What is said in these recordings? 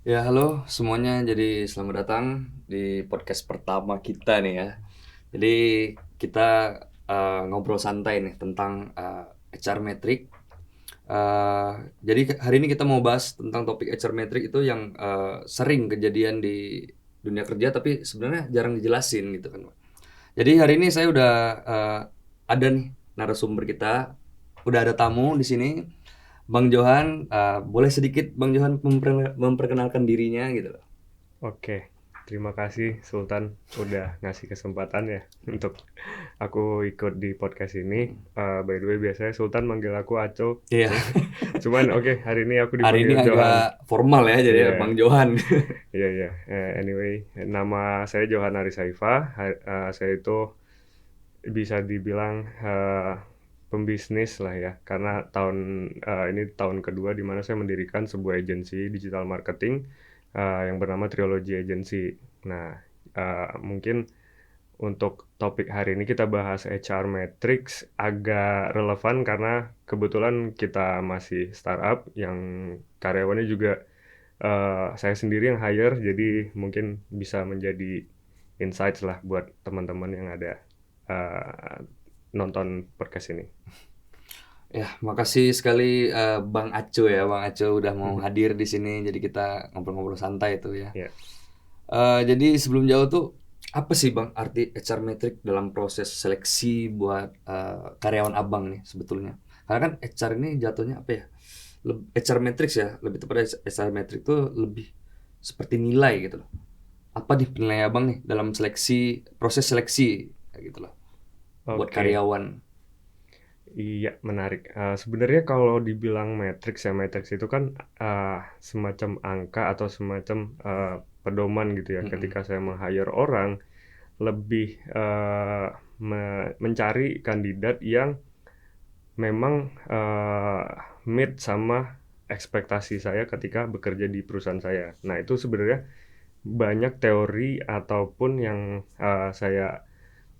Ya, halo semuanya. Jadi selamat datang di podcast pertama kita nih ya. Jadi kita ngobrol santai nih tentang HR metric. Jadi hari ini kita mau bahas tentang topik HR metric itu yang sering kejadian di dunia kerja tapi sebenarnya jarang dijelasin gitu kan, Pak. Jadi hari ini saya udah ada nih narasumber kita, udah ada tamu di sini. Bang Johan, boleh sedikit Bang Johan memperkenalkan dirinya gitu loh. Oke, terima kasih Sultan udah ngasih kesempatan ya untuk aku ikut di podcast ini. By the way, biasanya Sultan manggil aku Aco Iya, nih. Cuman oke, hari ini aku hari ini dipanggil Johan. agak formal ya jadi ya, Bang Iya, Johan. iya, iya. Anyway, nama saya Johan Arisaifa. Saya itu bisa dibilang pembisnis lah ya, karena ini tahun kedua di mana saya mendirikan sebuah agensi digital marketing yang bernama Trilogy Agency. Nah, mungkin untuk topik hari ini kita bahas HR Matrix agak relevan karena kebetulan kita masih startup yang karyawannya juga saya sendiri yang hire, jadi mungkin bisa menjadi insights lah buat teman-teman yang ada uh, nonton podcast ini. Ya, makasih sekali Bang Aco ya, Bang Aco udah mau hadir di sini. Jadi kita ngobrol-ngobrol santai itu ya. Ya, Jadi sebelum jauh tuh apa sih Bang arti HR metric dalam proses seleksi buat karyawan Abang nih sebetulnya? Karena kan HR ini jatuhnya apa ya? HR metrics ya, lebih tepatnya HR metric tuh lebih seperti nilai gitu loh. Apa nih penilaian Abang nih dalam seleksi, proses seleksi kayak gitu loh buat oke. karyawan. Iya, menarik. Sebenarnya kalau dibilang matriks ya, matriks itu kan semacam angka atau semacam pedoman gitu ya. Mm-mm. Ketika saya meng-hire orang, lebih mencari kandidat yang memang meet sama ekspektasi saya ketika bekerja di perusahaan saya. Nah, itu sebenarnya banyak teori ataupun yang saya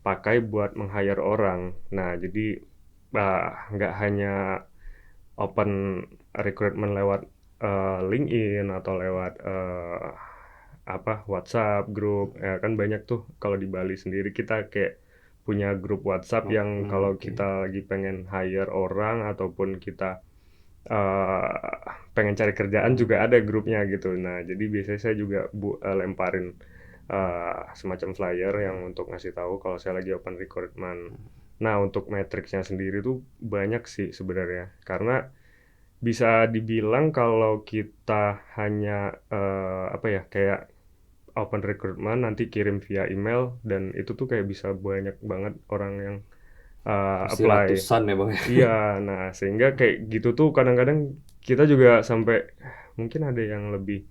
pakai buat meng-hire orang. Nah, jadi nggak hanya open recruitment lewat LinkedIn atau lewat WhatsApp grup, ya kan banyak tuh kalau di Bali sendiri kita kayak punya grup WhatsApp Oh, yang kalau oke. kita lagi pengen hire orang ataupun kita eh, pengen cari kerjaan Hmm. juga ada grupnya gitu. Nah, jadi biasanya saya juga lemparin semacam flyer yang untuk ngasih tahu kalau saya lagi open recruitment. Nah, untuk matriksnya sendiri tuh banyak sih sebenarnya. Karena bisa dibilang kalau kita hanya apa ya, kayak open recruitment nanti kirim via email dan itu tuh kayak bisa banyak banget orang yang Pasti apply. ratusan ya Bang. Iya, nah sehingga kayak gitu tuh kadang-kadang kita juga sampai mungkin ada yang lebih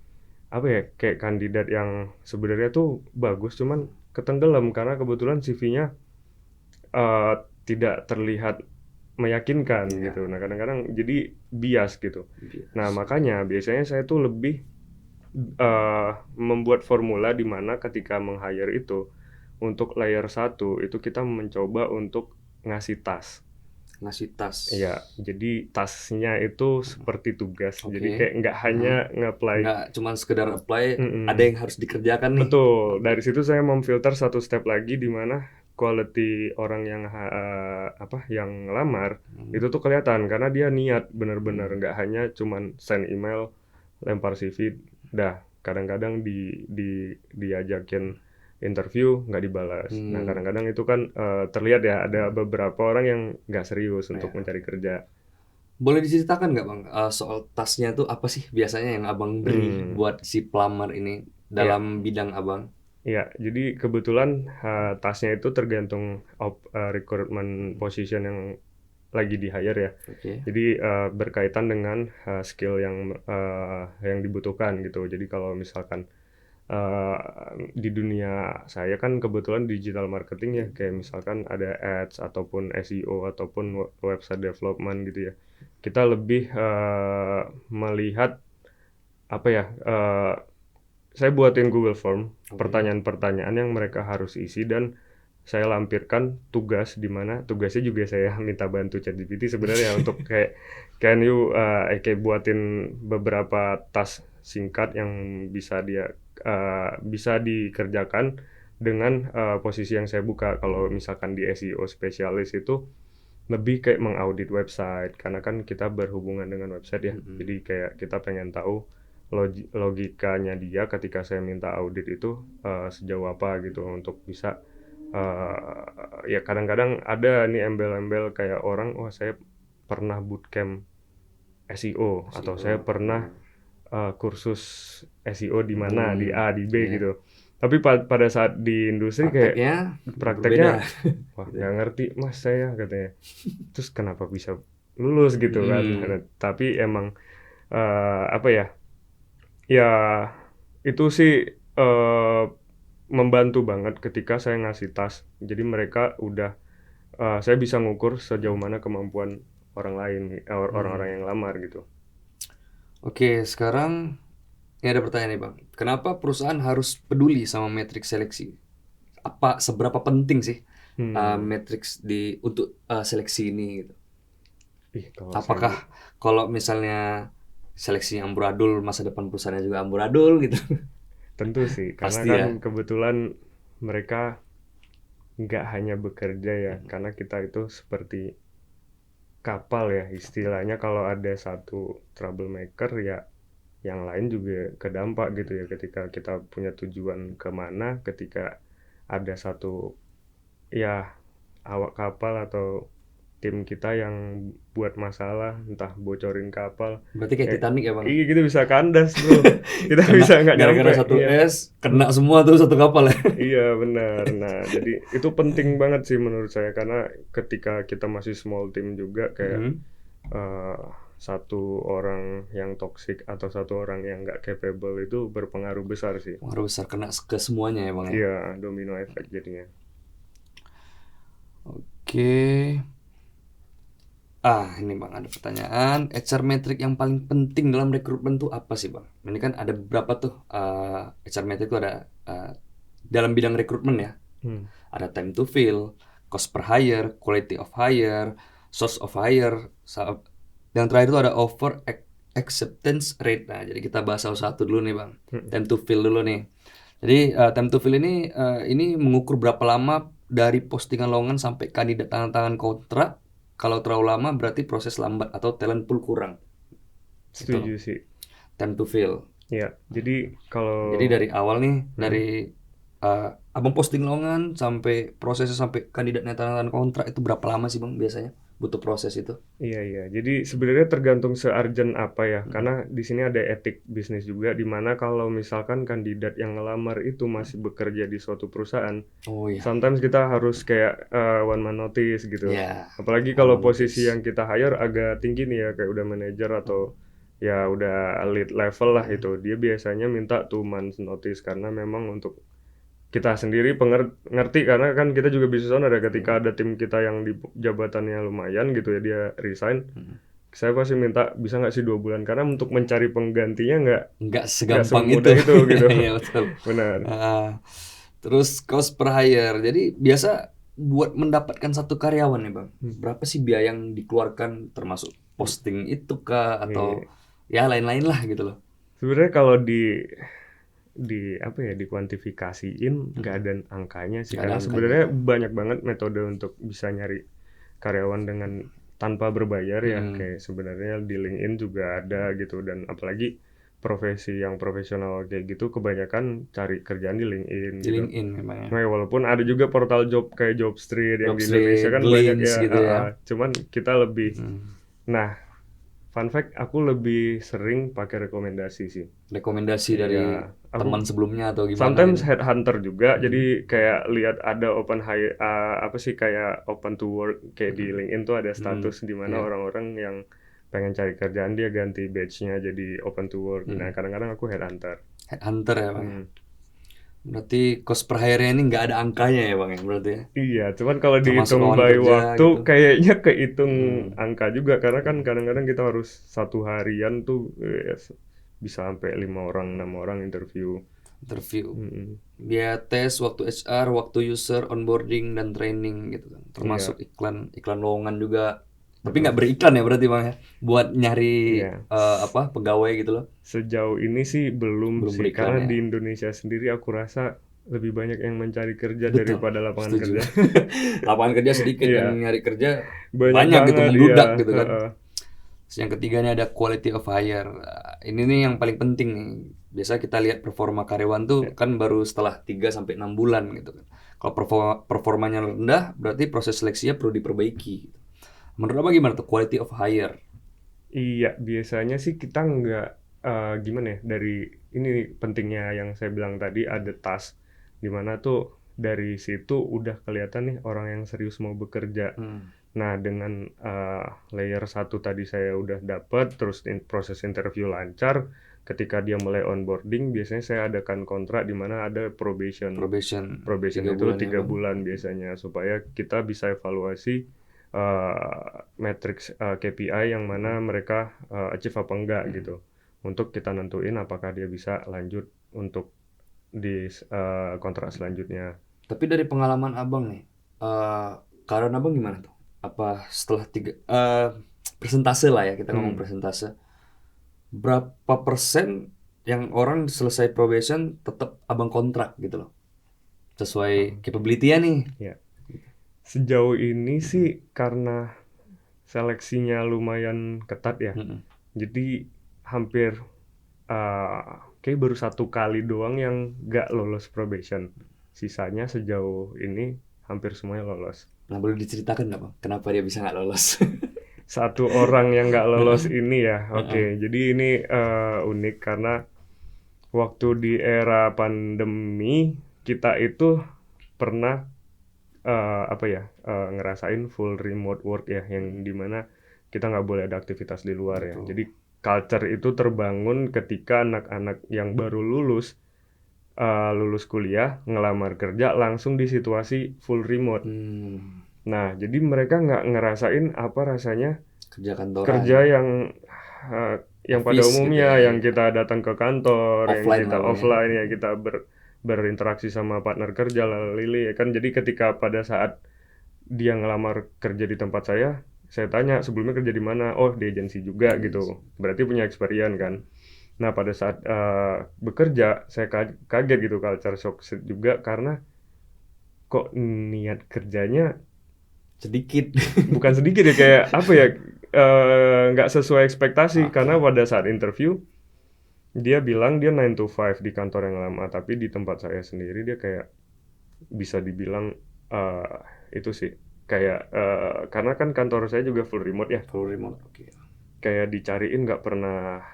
apa ya, kayak kandidat yang sebenarnya tuh bagus cuman ketenggelam karena kebetulan CV-nya eh, tidak terlihat meyakinkan Iya, gitu. Nah, kadang-kadang jadi bias gitu. Nah, bias. Oke. makanya biasanya saya tuh lebih membuat formula di mana ketika meng-hire itu untuk layer satu itu kita mencoba untuk ngasih task. Ngasih tas. Iya, jadi tasnya itu seperti tugas. Jadi Oke. kayak nggak hanya Mhm. nge-apply. Nggak cuman sekedar apply, ada Mm-mm. yang harus dikerjakan nih. Betul, Oke. dari situ saya memfilter satu step lagi di mana quality orang yang yang ngelamar Hmm. itu tuh kelihatan karena dia niat bener-bener Hmm. nggak hanya cuman send email, lempar CV, dah kadang-kadang diajakin interview nggak dibalas. Nah Hmm. kadang-kadang itu kan terlihat ya ada Hmm. beberapa orang yang nggak serius untuk Ya. mencari kerja. Boleh diceritakan nggak Bang, soal tasnya tuh apa sih biasanya yang Abang beri Hmm, buat si pelamar ini ya. dalam bidang Abang? Iya, jadi kebetulan tasnya itu tergantung recruitment position yang lagi di hire ya. Oke. Jadi berkaitan dengan skill yang dibutuhkan gitu. Jadi kalau misalkan eh, di dunia saya kan kebetulan digital marketing ya, kayak misalkan ada ads ataupun SEO ataupun website development gitu ya. Kita lebih melihat apa ya? Saya buatin Google Form, Oke. pertanyaan-pertanyaan yang mereka harus isi dan saya lampirkan tugas di mana tugasnya juga saya minta bantu ChatGPT sebenarnya untuk kayak can you kayak buatin beberapa task singkat yang bisa dikerjakan dengan posisi yang saya buka. Kalau misalkan di SEO spesialis itu lebih kayak mengaudit website, karena kan kita berhubungan dengan website ya. Jadi kayak kita pengen tahu logikanya dia ketika saya minta audit itu sejauh apa gitu, untuk bisa ya kadang-kadang ada nih embel-embel kayak orang, wah saya pernah bootcamp SEO atau saya pernah kursus SEO di mana, di A, di B gitu. Tapi pada saat di industri kayak prakteknya wah nggak ngerti mas saya, katanya. Terus kenapa bisa lulus gitu kan? Nah, tapi emang apa ya? Ya itu sih membantu banget ketika saya ngasih task. Jadi mereka udah saya bisa ngukur sejauh mana kemampuan orang lain, orang-orang yang lamar gitu. Oke, sekarang ini ada pertanyaan nih Bang. Kenapa perusahaan harus peduli sama matriks seleksi? Seberapa penting sih matriks untuk seleksi ini gitu? Apakah kalau misalnya seleksinya amburadul, masa depan perusahaannya juga amburadul gitu? Tentu sih, karena Pasti kan ya. kebetulan mereka nggak hanya bekerja ya, karena kita itu seperti kapal ya istilahnya. Kalau ada satu troublemaker ya yang lain juga kedampak gitu ya, ketika kita punya tujuan kemana, ketika ada satu ya awak kapal atau tim kita yang buat masalah, entah bocorin kapal, Berarti kayak Titanic ya Bang? iya kita bisa kandas bro. Kita bisa nggak nyampe. Gara-gara satu Iya. es, kena semua tuh satu kapal ya. Iya benar. Nah jadi itu penting banget sih menurut saya, karena ketika kita masih small team juga kayak satu orang yang toxic atau satu orang yang nggak capable itu berpengaruh besar sih. Pengaruh besar, kena ke semuanya ya Bang ya. Iya, domino effect jadinya. Oke. Ini Bang, ada pertanyaan. HR metric yang paling penting dalam rekrutmen tuh apa sih Bang? Ini kan ada beberapa tuh HR metric tuh ada dalam bidang rekrutmen ya. Ada time to fill, cost per hire, quality of hire, source of hire. Yang terakhir itu ada offer acceptance rate. Nah, jadi kita bahas satu dulu nih Bang. Time to fill dulu nih. Jadi time to fill ini mengukur berapa lama dari postingan lowongan sampai kandidat tangan kontrak. Kalau terlalu lama berarti proses lambat atau talent pool kurang. Setuju sih. Time to fill. Ya, jadi dari awal nih, dari abang posting lowongan sampai prosesnya sampai kandidatnya tanda kontrak itu berapa lama sih Bang biasanya butuh proses itu? Iya. Jadi sebenarnya tergantung se-urgent apa ya. Karena di sini ada etik bisnis juga, di mana kalau misalkan kandidat yang ngelamar itu masih bekerja di suatu perusahaan, sometimes kita harus kayak one man notice gitu. Apalagi kalau posisi yang kita hire agak tinggi nih ya, kayak udah manager atau ya udah lead level lah itu. Dia biasanya minta 2 months notice, karena memang untuk kita sendiri ngerti, karena kan kita juga business owner ya, ketika ada tim kita yang di jabatannya lumayan gitu ya, dia resign, saya pasti minta bisa nggak sih 2 bulan, karena untuk mencari penggantinya nggak segampang semudah itu gitu. Iya betul. Benar. Terus cost per hire, jadi biasa buat mendapatkan satu karyawan nih Bang, berapa sih biaya yang dikeluarkan, termasuk posting itu kah atau ya lain-lain lah gitu loh. Sebenarnya kalau dikuantifikasiin nggak ada angkanya sih, karena sebenarnya banyak banget metode untuk bisa nyari karyawan dengan tanpa berbayar ya. Kayak sebenarnya di LinkedIn juga ada gitu, dan apalagi profesi yang profesional kayak gitu kebanyakan cari kerjaan di LinkedIn di gitu. LinkedIn memang ya. Nah, walaupun ada juga portal job kayak Jobstreet yang di Indonesia kan banyak ya, gitu ya. Cuman kita lebih nah fun fact, aku lebih sering pakai rekomendasi sih. Rekomendasi dari teman sebelumnya atau gimana? Sometimes headhunter juga. Jadi kayak lihat ada open hire, kayak open to work kayak di LinkedIn tuh ada status di mana orang-orang yang pengen cari kerjaan dia ganti badge-nya jadi open to work. Nah, kadang-kadang aku headhunter. Headhunter ya Bang. Berarti cost per hire-nya ini nggak ada angkanya ya Bang ya berarti ya? Iya, cuman kalau dihitung lawan by kerja waktu gitu. kayaknya kehitung angka juga, karena kan kadang-kadang kita harus satu harian tuh bisa sampai 5 orang, 6 orang interview. Dia tes waktu HR, waktu user, onboarding dan training gitu kan. Termasuk iklan lowongan juga Tapi nggak beriklan ya berarti Bang ya? Buat nyari Iya. pegawai gitu loh. Sejauh ini sih belum Belum sih, beriklan karena ya. di Indonesia sendiri aku rasa lebih banyak yang mencari kerja Betul. daripada lapangan Setuju. kerja. Lapangan kerja sedikit, yang Iya, nyari kerja banyak banyak gitu, banget ya. membludak gitu kan. Heeh. Terus yang ketiga ini ada quality of hire. Ini nih yang paling penting nih. Biasa kita lihat performa karyawan tuh Ya. kan baru setelah 3 sampai 6 bulan gitu kan. Kalau performanya rendah, berarti proses seleksinya perlu diperbaiki. Menurut Abang gimana tuh quality of hire? Iya, biasanya sih kita nggak gimana ya, dari ini pentingnya yang saya bilang tadi ada task, dimana tuh dari situ udah kelihatan nih orang yang serius mau bekerja. Hmm. Nah, dengan layer satu tadi saya udah dapet, terus proses interview lancar, ketika dia mulai onboarding, biasanya saya adakan kontrak di mana ada probation. Probation Probation 3 itu bulan ya 3 bulan biasanya, supaya kita bisa evaluasi matrix KPI yang mana mereka achieve apa enggak gitu. Untuk kita nentuin apakah dia bisa lanjut untuk di kontrak selanjutnya. Tapi dari pengalaman abang nih, karyawan abang gimana tuh? Apa setelah persentase lah ya, kita ngomong Hmm, persentase. Berapa persen yang orang selesai probation tetap abang kontrak gitu loh? Sesuai capability-nya nih. ya. Sejauh ini sih karena seleksinya lumayan ketat ya. Mm-mm. Jadi hampir kayak baru 1 kali doang yang nggak lolos probation. Sisanya sejauh ini hampir semuanya lolos. Nah, boleh diceritakan nggak bang? Kenapa dia bisa nggak lolos? Satu orang yang nggak lolos ini ya, Heeh. oke. Jadi ini unik karena waktu di era pandemi kita itu pernah ngerasain full remote work ya, yang dimana kita nggak boleh ada aktivitas di luar ya. Betul. Jadi culture itu terbangun ketika anak-anak yang baru lulus kuliah, ngelamar kerja langsung di situasi full remote. Hmm, Nah, jadi mereka nggak ngerasain apa rasanya kerja kantoran, kerja eh, yang pada office gitu umumnya, ya, yang kita datang ke kantor, yang offline kita lah bang ya. offline, ya kita berinteraksi sama partner kerja lili ya kan. Jadi ketika pada saat dia ngelamar kerja di tempat saya tanya sebelumnya kerja di mana, oh di agensi juga Yes. gitu, berarti punya experience kan. Nah pada saat bekerja saya kaget gitu, culture shock juga, karena kok niat kerjanya Sedikit. bukan sedikit ya, kayak apa ya, nggak sesuai ekspektasi. Karena Oke. pada saat interview dia bilang dia 9 to 5 di kantor yang lama, tapi di tempat saya sendiri dia kayak bisa dibilang eh, itu sih kayak karena kan kantor saya juga full remote ya, Full remote. Oke. kayak dicariin nggak pernah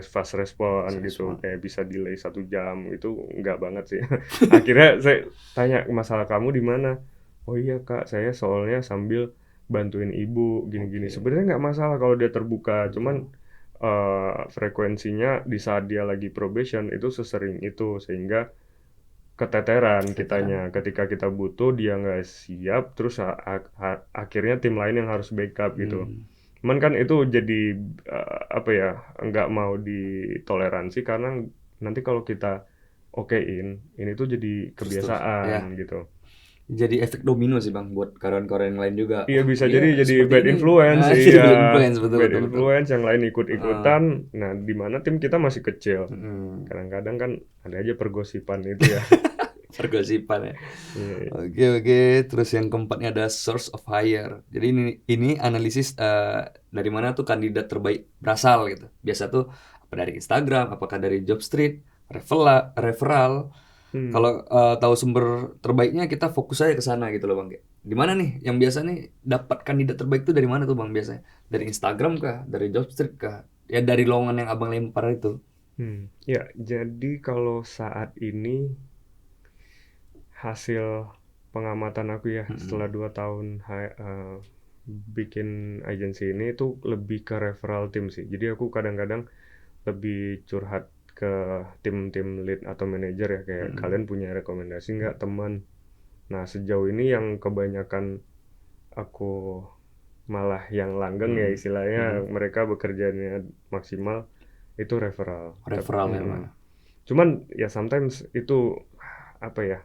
fast respon gitu, Respon. kayak bisa delay 1 jam itu nggak banget sih. Akhirnya saya tanya, masalah kamu di mana? Oh iya kak, saya soalnya sambil bantuin ibu gini-gini. Oke. Sebenarnya nggak masalah kalau dia terbuka, cuman Betul. frekuensinya di saat dia lagi probation itu sesering itu, sehingga keteteran Veteran. kitanya ketika kita butuh dia nggak siap, terus akhirnya tim lain yang harus backup gitu. Hmm. Cuman kan itu jadi apa ya, nggak mau ditoleransi, karena nanti kalau kita okein ini tuh jadi Terus ya. kebiasaan gitu. Jadi efek domino sih bang buat karyawan-karyawan yang lain juga. Iya, Oh bisa dia jadi seperti bad ini. influence, Nah, jadi iya, bad influence, betul bad betul betul. influence, yang lain Heeh. ikut-ikutan. Nah, di mana tim kita masih kecil. Mm. Kadang-kadang kan ada aja pergosipan itu ya. Pergosipan ya. Iya, iya. Oke oke. Terus yang keempatnya ada source of hire. Jadi ini analisis dari mana tuh kandidat terbaik berasal gitu. Biasa tuh apa dari Instagram, apakah dari Jobstreet, referral. Hmm. Kalau tahu sumber terbaiknya kita fokus aja ke sana gitu loh bang. Kayak, di mana nih yang biasa nih dapat kandidat terbaik tuh dari mana tuh bang biasanya? Dari Instagram kah? Dari Jobstreet kah? Ya dari lowongan yang abang lempar itu. Ya, jadi kalau saat ini hasil pengamatan aku ya Mm-mm. setelah 2 tahun bikin agensi ini, itu lebih ke referral tim sih. Jadi aku kadang-kadang lebih curhat ke tim-tim lead atau manajer ya, kayak Mm-mm. kalian punya rekomendasi nggak teman. Nah sejauh ini yang kebanyakan aku malah yang langgeng ya Mm-mm. istilahnya, Mm-mm. mereka bekerjanya maksimal itu referral. Referral ya bang. Cuman ya sometimes itu apa ya,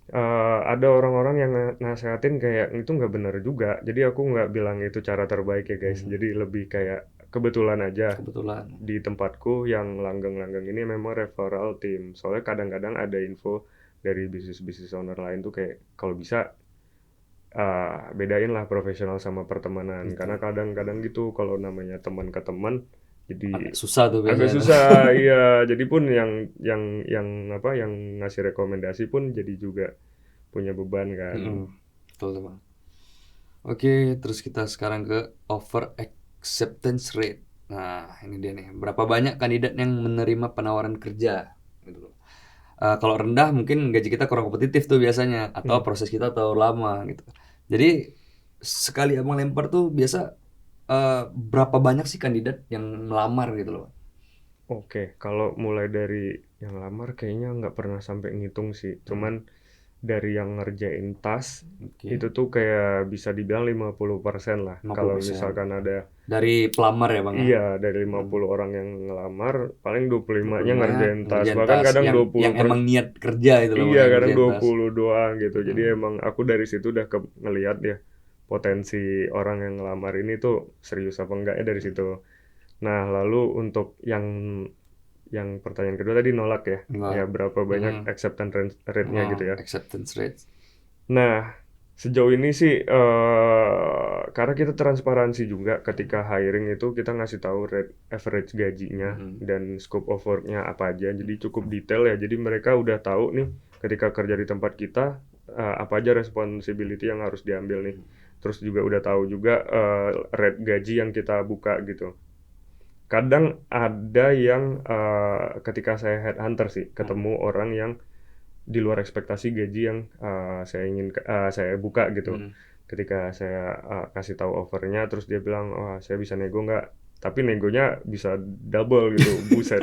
Ada orang-orang yang nasehatin kayak itu nggak benar juga. Jadi aku nggak bilang itu cara terbaik ya guys. Jadi lebih kayak kebetulan aja Kebetulan. di tempatku yang langgeng-langgeng ini memang referral tim. Soalnya kadang-kadang ada info dari bisnis-bisnis owner lain tuh kayak kalau bisa bedain lah profesional sama pertemanan. Gitu. Karena kadang-kadang gitu kalau namanya teman ke teman Agak jadi susah tuh agak biasanya tuh. susah. Iya, jadi pun yang ngasih rekomendasi pun jadi juga punya beban kan. Betul tuh, Bang. Oke, terus kita sekarang ke over acceptance rate. Nah, ini dia nih. Berapa banyak kandidat yang menerima penawaran kerja? Gitu loh. Kalau rendah mungkin gaji kita kurang kompetitif tuh biasanya, atau proses kita terlalu lama gitu. Jadi sekali abang lempar tuh biasa berapa banyak sih kandidat yang melamar gitu loh. Oke, kalau mulai dari yang lamar kayaknya nggak pernah sampai ngitung sih. Cuman dari yang ngerjain tas Oke, itu tuh kayak bisa dibilang 50% lah. Kalau 50%. misalkan ada Dari pelamar ya bang ya. iya dari 50 orang yang ngelamar paling 25-nya 25 ya ngerjain tas. ngerjain Bahkan tas kadang yang 20 emang niat kerja itu loh iya bang yang kadang ngerjain tas. 20 doang gitu. Jadi emang aku dari situ udah ngeliat ya potensi orang yang ngelamar ini tuh serius apa enggaknya dari situ. Nah, lalu untuk yang pertanyaan kedua tadi nolak ya. Enggak. Ya berapa banyak acceptance rate-nya gitu ya. Acceptance rate. Nah, sejauh ini sih karena kita transparansi juga ketika hiring itu kita ngasih tahu rate average gajinya dan scope of work-nya apa aja. Jadi cukup detail ya. Jadi mereka udah tahu nih ketika kerja di tempat kita apa aja responsibility yang harus diambil nih. Terus juga udah tahu juga rate gaji yang kita buka gitu. Kadang ada yang ketika saya headhunter sih ketemu orang yang di luar ekspektasi gaji yang saya buka gitu. Ketika saya kasih tahu offernya, terus dia bilang, "Wah, saya bisa nego nggak?" Tapi negonya bisa double gitu, buset.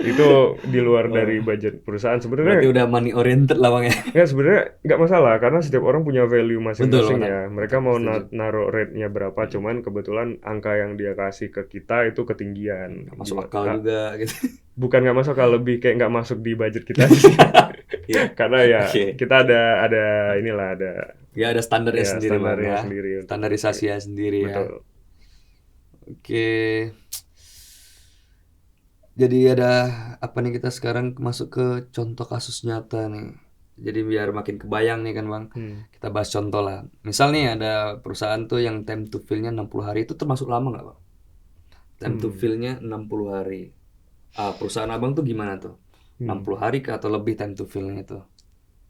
Itu di luar dari budget perusahaan. Berarti Sebenarnya udah money oriented lah bang ya. sebenarnya nggak masalah karena setiap orang punya value Betul masing-masing mantap, ya. Mereka mantap, mau setuju. naruh rate-nya berapa, cuman kebetulan angka yang dia kasih ke kita itu ketinggian. Nggak masuk akal juga gitu. Bukan nggak masuk akal, lebih kayak nggak masuk di budget kita sih. Iya. Karena ya Oke. kita ada inilah ada Ya ada standarnya ya sendiri bang standarnya ya. sendiri untuk Standarisasinya sendiri ya. betul. Oke. Jadi ada apa nih kita sekarang masuk ke contoh kasus nyata nih. Jadi biar makin kebayang nih kan bang. Kita bahas contoh lah. Misal nih ada perusahaan tuh yang time to fill-nya 60 hari itu termasuk lama nggak bang? Time to fill-nya 60 hari. Perusahaan abang tuh gimana tuh? 60 hari kah atau lebih time to fill-nya itu?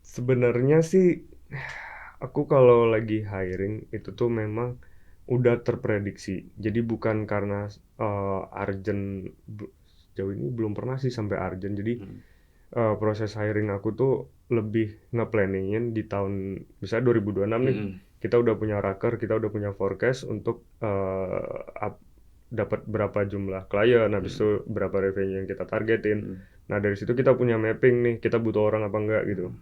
Sebenarnya sih aku kalau lagi hiring itu tuh memang udah terprediksi. Jadi bukan karena urgent sejauh ini belum pernah sih sampai urgent. Jadi proses hiring aku tuh lebih nge-planningin di tahun misalnya 2026 nih. Kita udah punya raker, kita udah punya forecast untuk dapat berapa jumlah klien, habis itu berapa revenue yang kita targetin. Nah, dari situ kita punya mapping nih, kita butuh orang apa enggak gitu.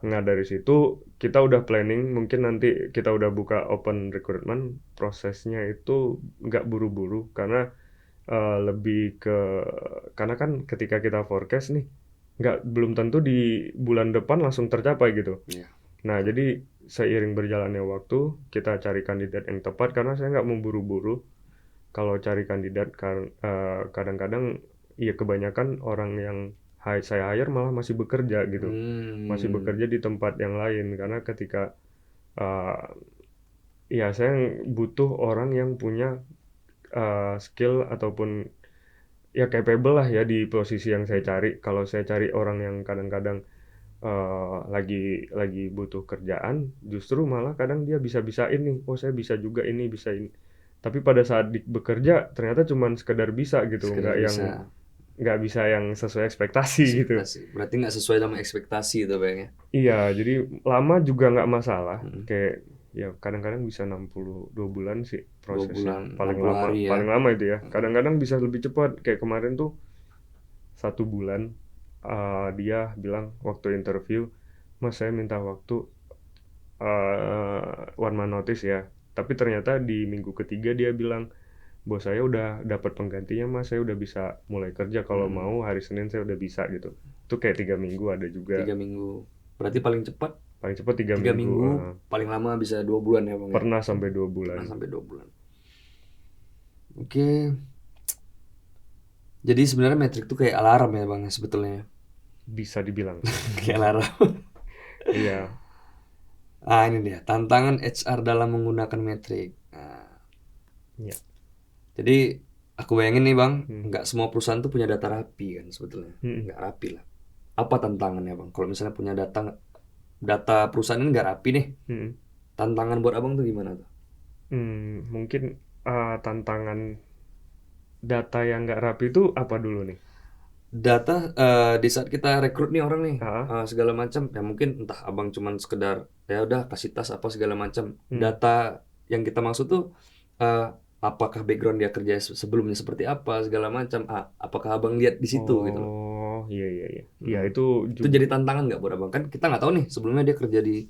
Nah, dari situ kita udah planning, mungkin nanti kita udah buka open recruitment, prosesnya itu nggak buru-buru, karena lebih ke, karena kan ketika kita forecast nih, belum tentu di bulan depan langsung tercapai gitu. Nah, jadi seiring berjalannya waktu, kita cari kandidat yang tepat, karena saya nggak mau buru-buru. Kalau cari kandidat kadang-kadang ya kebanyakan orang yang saya hire malah masih bekerja gitu. Masih bekerja di tempat yang lain karena ketika ya saya butuh orang yang punya skill ataupun ya capable lah ya di posisi yang saya cari. Kalau saya cari orang yang kadang-kadang lagi butuh kerjaan, justru malah kadang dia bisa-bisain nih, oh saya bisa juga ini, bisa ini. Tapi pada saat bekerja ternyata cuman sekedar bisa gitu, Sekedar bisa. nggak bisa yang sesuai ekspektasi gitu. Ekspektasi. Berarti nggak sesuai sama ekspektasi itu bang ya? Iya, jadi lama juga nggak masalah. Kayak ya kadang-kadang bisa 62 bulan sih 2 prosesnya. bulan, Paling 60 lama, hari ya. paling lama itu ya. Kadang-kadang bisa lebih cepat. Kayak kemarin tuh 1 bulan dia bilang waktu interview, Mas saya minta waktu 1 month notice ya. Tapi ternyata di minggu ketiga dia bilang, bos saya udah dapat penggantinya mas, saya udah bisa mulai kerja kalau mau hari Senin saya udah bisa gitu. Itu kayak 3 minggu ada juga. 3 minggu. Berarti paling cepat Paling cepat 3 3 minggu. minggu, paling lama bisa 2 bulan ya Bang ya? Pernah sampai 2 bulan. Pernah sampai 2 bulan. Oke. Jadi sebenarnya metrik tuh kayak alarm ya Bang sebetulnya. Bisa dibilang. Kayak alarm. Iya. Ini dia, tantangan HR dalam menggunakan metrik. Iya. Jadi aku bayangin nih Bang, nggak semua perusahaan tuh punya data rapi kan sebetulnya. Nggak rapi lah. Apa tantangannya Bang? Kalau misalnya punya data perusahaan ini nggak rapi nih, tantangan buat Abang tuh gimana tuh? Mungkin tantangan data yang nggak rapi itu apa dulu nih? Data di saat kita rekrut nih orang nih, Ah. segala macam ya mungkin entah Abang cuman sekedar ya udah kasih tas apa segala macam. Data yang kita maksud tuh apakah background dia kerja sebelumnya seperti apa segala macam. Apakah Abang lihat di situ gitu loh. Oh, iya. Ya itu Itu jadi tantangan nggak buat Abang? Kan kita nggak tahu nih sebelumnya dia kerja di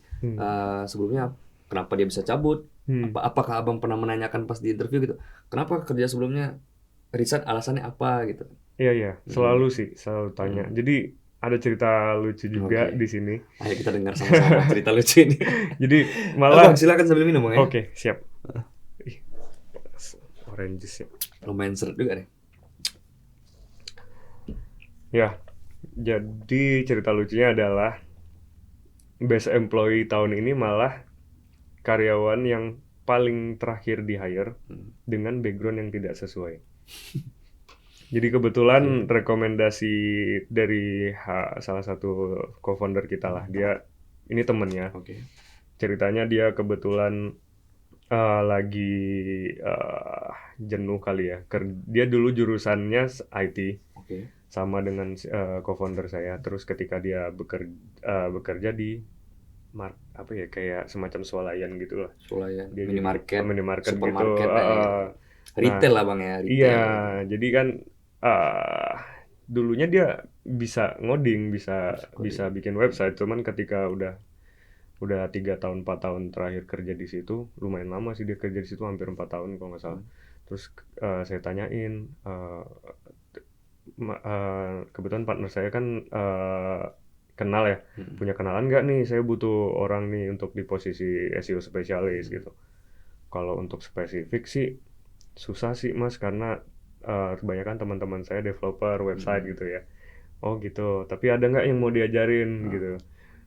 sebelumnya kenapa dia bisa cabut? Apakah Abang pernah menanyakan pas di interview gitu? Kenapa kerja sebelumnya resign alasannya apa gitu? Iya, selalu tanya. Jadi ada cerita lucu juga Oke. di sini. Ayo kita dengar sama-sama cerita lucu ini. Jadi malah Abang silakan sambil minum Bang ya. Oke, siap. Ih, orange juice ya. Lumayan seret juga nih. Ya, jadi cerita lucunya adalah best employee tahun ini malah karyawan yang paling terakhir di hire dengan background yang tidak sesuai. Jadi kebetulan rekomendasi dari salah satu co-founder kita lah, dia ini temennya. Oke. Ceritanya dia kebetulan lagi jenuh kali ya. Dia dulu jurusannya IT, Oke. sama dengan co-founder saya. Terus ketika dia bekerja di apa ya, kayak semacam swalayan gitu lah. Swalayan, Dia minimarket, minimarket gitu. supermarket retail lah Bang ya, retail. Iya, jadi kan dulunya dia bisa ngoding, bisa bikin website, cuman ketika udah 3 tahun 4 tahun terakhir kerja di situ, lumayan lama sih dia kerja di situ, hampir 4 tahun kalau nggak salah. Terus saya tanyain, kebetulan partner saya kan kenal ya, punya kenalan nggak nih, saya butuh orang nih untuk di posisi SEO spesialis gitu. Kalau untuk spesifik sih susah sih Mas, karena kebanyakan teman-teman saya developer website gitu ya. Oh gitu, tapi ada nggak yang mau diajarin gitu?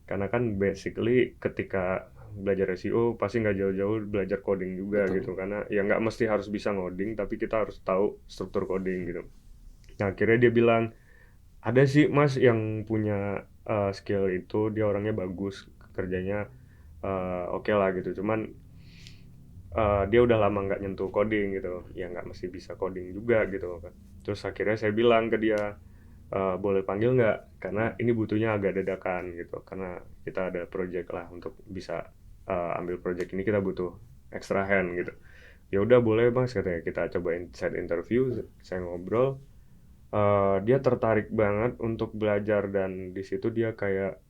Karena kan basically ketika belajar SEO pasti nggak jauh-jauh belajar coding juga. Betul. Gitu, karena ya nggak mesti harus bisa ngoding, tapi kita harus tahu struktur coding gitu. Nah akhirnya dia bilang, ada sih Mas yang punya skill itu, dia orangnya bagus, kerjanya oke lah gitu, cuman dia udah lama nggak nyentuh coding gitu, ya nggak mesti bisa coding juga gitu kan. Terus akhirnya saya bilang ke dia, boleh panggil nggak, karena ini butuhnya agak dadakan gitu, karena kita ada project lah, untuk bisa ambil project ini kita butuh extra hand gitu. Ya udah boleh Mas katanya, kita cobain set interview, saya ngobrol. Dia tertarik banget untuk belajar, dan di situ dia kayak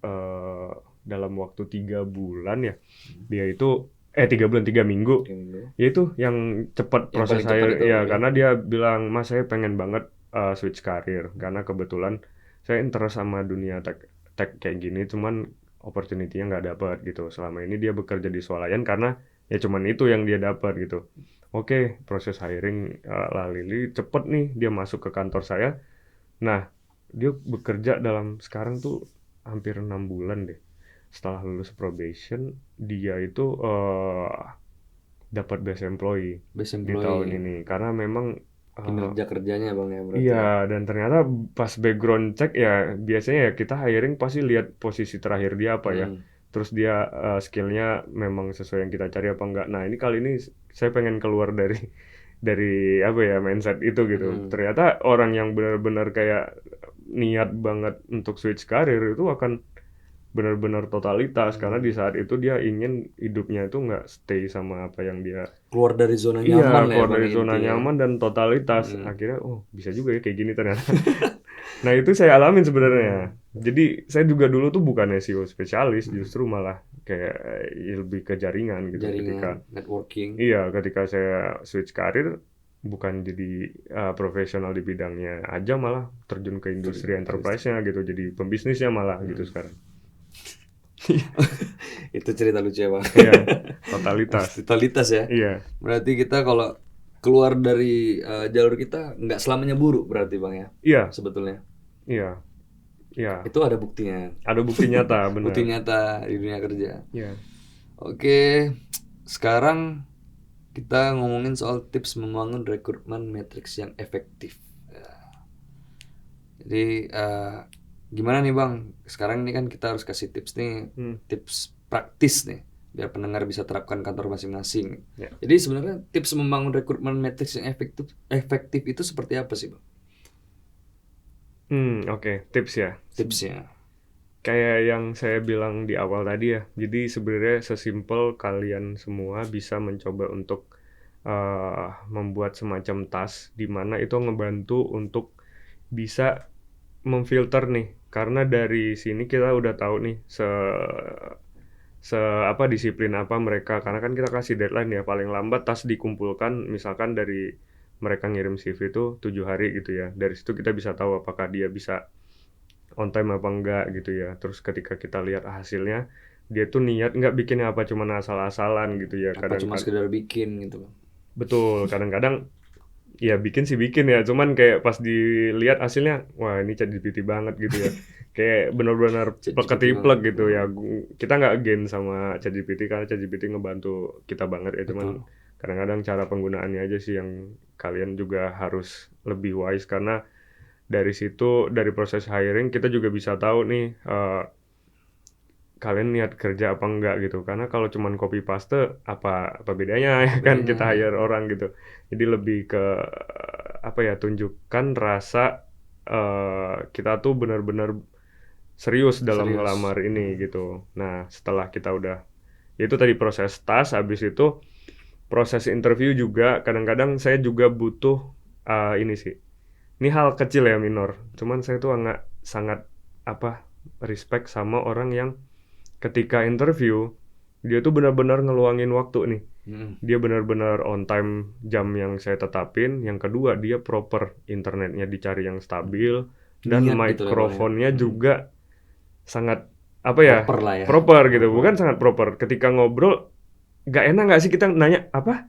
dalam waktu 3 bulan ya, dia itu 3 bulan 3 minggu, ya itu yang cepat proses saya ya, karena dia bilang, Mas saya pengen banget switch karir, karena kebetulan saya interest sama dunia tech kayak gini, cuman opportunity-nya nggak dapat gitu. Selama ini dia bekerja di swalayan karena ya cuman itu yang dia dapat gitu. Oke, proses hiring Lili cepet nih, dia masuk ke kantor saya. Nah, dia bekerja dalam sekarang tuh hampir 6 bulan deh. Setelah lulus probation, dia itu dapat best employee di tahun ini. Karena memang kinerja kerjanya Bang ya berarti. Iya, dan ternyata pas background check ya, biasanya ya kita hiring pasti lihat posisi terakhir dia apa ya. Terus dia skillnya memang sesuai yang kita cari apa enggak. Nah ini kali ini saya pengen keluar dari apa ya, mindset itu gitu. Ternyata orang yang benar-benar kayak niat banget untuk switch karir itu akan benar-benar totalitas, karena di saat itu dia ingin hidupnya itu nggak stay sama apa yang dia keluar dari zona nyaman. Keluar dari zona nyaman dan totalitas. Akhirnya bisa juga ya kayak gini ternyata. Nah itu saya alamin sebenarnya. Jadi saya juga dulu tuh bukan SEO spesialis, justru malah kayak lebih ke jaringan gitu. Ketika networking. Iya, ketika saya switch karir, bukan jadi profesional di bidangnya aja, malah terjun ke industri enterprise-nya gitu, jadi pembisnisnya malah gitu sekarang. Itu cerita lucu ya bang. Iya, totalitas. Totalitas ya. Iya, Berarti kita kalau keluar dari jalur kita nggak selamanya buruk berarti bang ya. iya, Sebetulnya iya, iya. itu ada buktinya. Ada bukti nyata, Bukti benar. nyata di dunia kerja. Iya. Oke, sekarang kita ngomongin soal tips membangun rekrutmen matriks yang efektif. Ya. Jadi gimana nih bang? Sekarang ini kan kita harus kasih tips nih, tips praktis nih, biar pendengar bisa terapkan kantor masing-masing. Ya. Jadi sebenarnya tips membangun rekrutmen matriks yang efektif itu seperti apa sih bang? Oke, tips ya. Tipsnya. Kayak yang saya bilang di awal tadi ya. Jadi sebenarnya sesimpel kalian semua bisa mencoba untuk membuat semacam task di mana itu ngebantu untuk bisa memfilter nih. Karena dari sini kita udah tahu nih apa disiplin apa mereka, karena kan kita kasih deadline ya, paling lambat task dikumpulkan misalkan dari mereka ngirim CV itu 7 hari gitu ya. Dari situ kita bisa tahu apakah dia bisa on time apa enggak gitu ya. Terus ketika kita lihat hasilnya, dia tuh niat nggak bikinnya apa cuma asal-asalan gitu ya. Apa cuma Kadang-kadang sekedar bikin gitu bang? betul, kadang-kadang ya bikin sih bikin ya, cuman kayak pas dilihat hasilnya, wah ini ChatGPT banget gitu ya. Kayak benar-benar ChatGPT ketiplek banget. gitu ya. Kita nggak gain sama ChatGPT karena ChatGPT ngebantu kita banget ya, cuman Betul. kadang-kadang cara penggunaannya aja sih yang kalian juga harus lebih wise, karena dari situ, dari proses hiring kita juga bisa tahu nih kalian niat kerja apa enggak gitu. Karena kalau cuman copy paste apa bedanya ya kan kita Bedanya. hire orang gitu. Jadi lebih ke apa ya, tunjukkan rasa kita tuh benar-benar serius dalam Serius. ngelamar ini gitu. Nah, setelah kita udah, itu tadi proses task, habis itu proses interview juga kadang-kadang saya juga butuh ini sih. Ini hal kecil ya, minor. Cuman saya tuh sangat apa, respect sama orang yang ketika interview dia tuh benar-benar ngeluangin waktu nih. Dia benar-benar on time jam yang saya tetapin. Yang kedua, dia proper, internetnya dicari yang stabil, dan Niat gitu ya bang ya. mikrofonnya juga sangat apa ya, Proper lah ya. proper gitu. Bukan sangat proper. Ketika ngobrol, nggak enak nggak sih kita nanya apa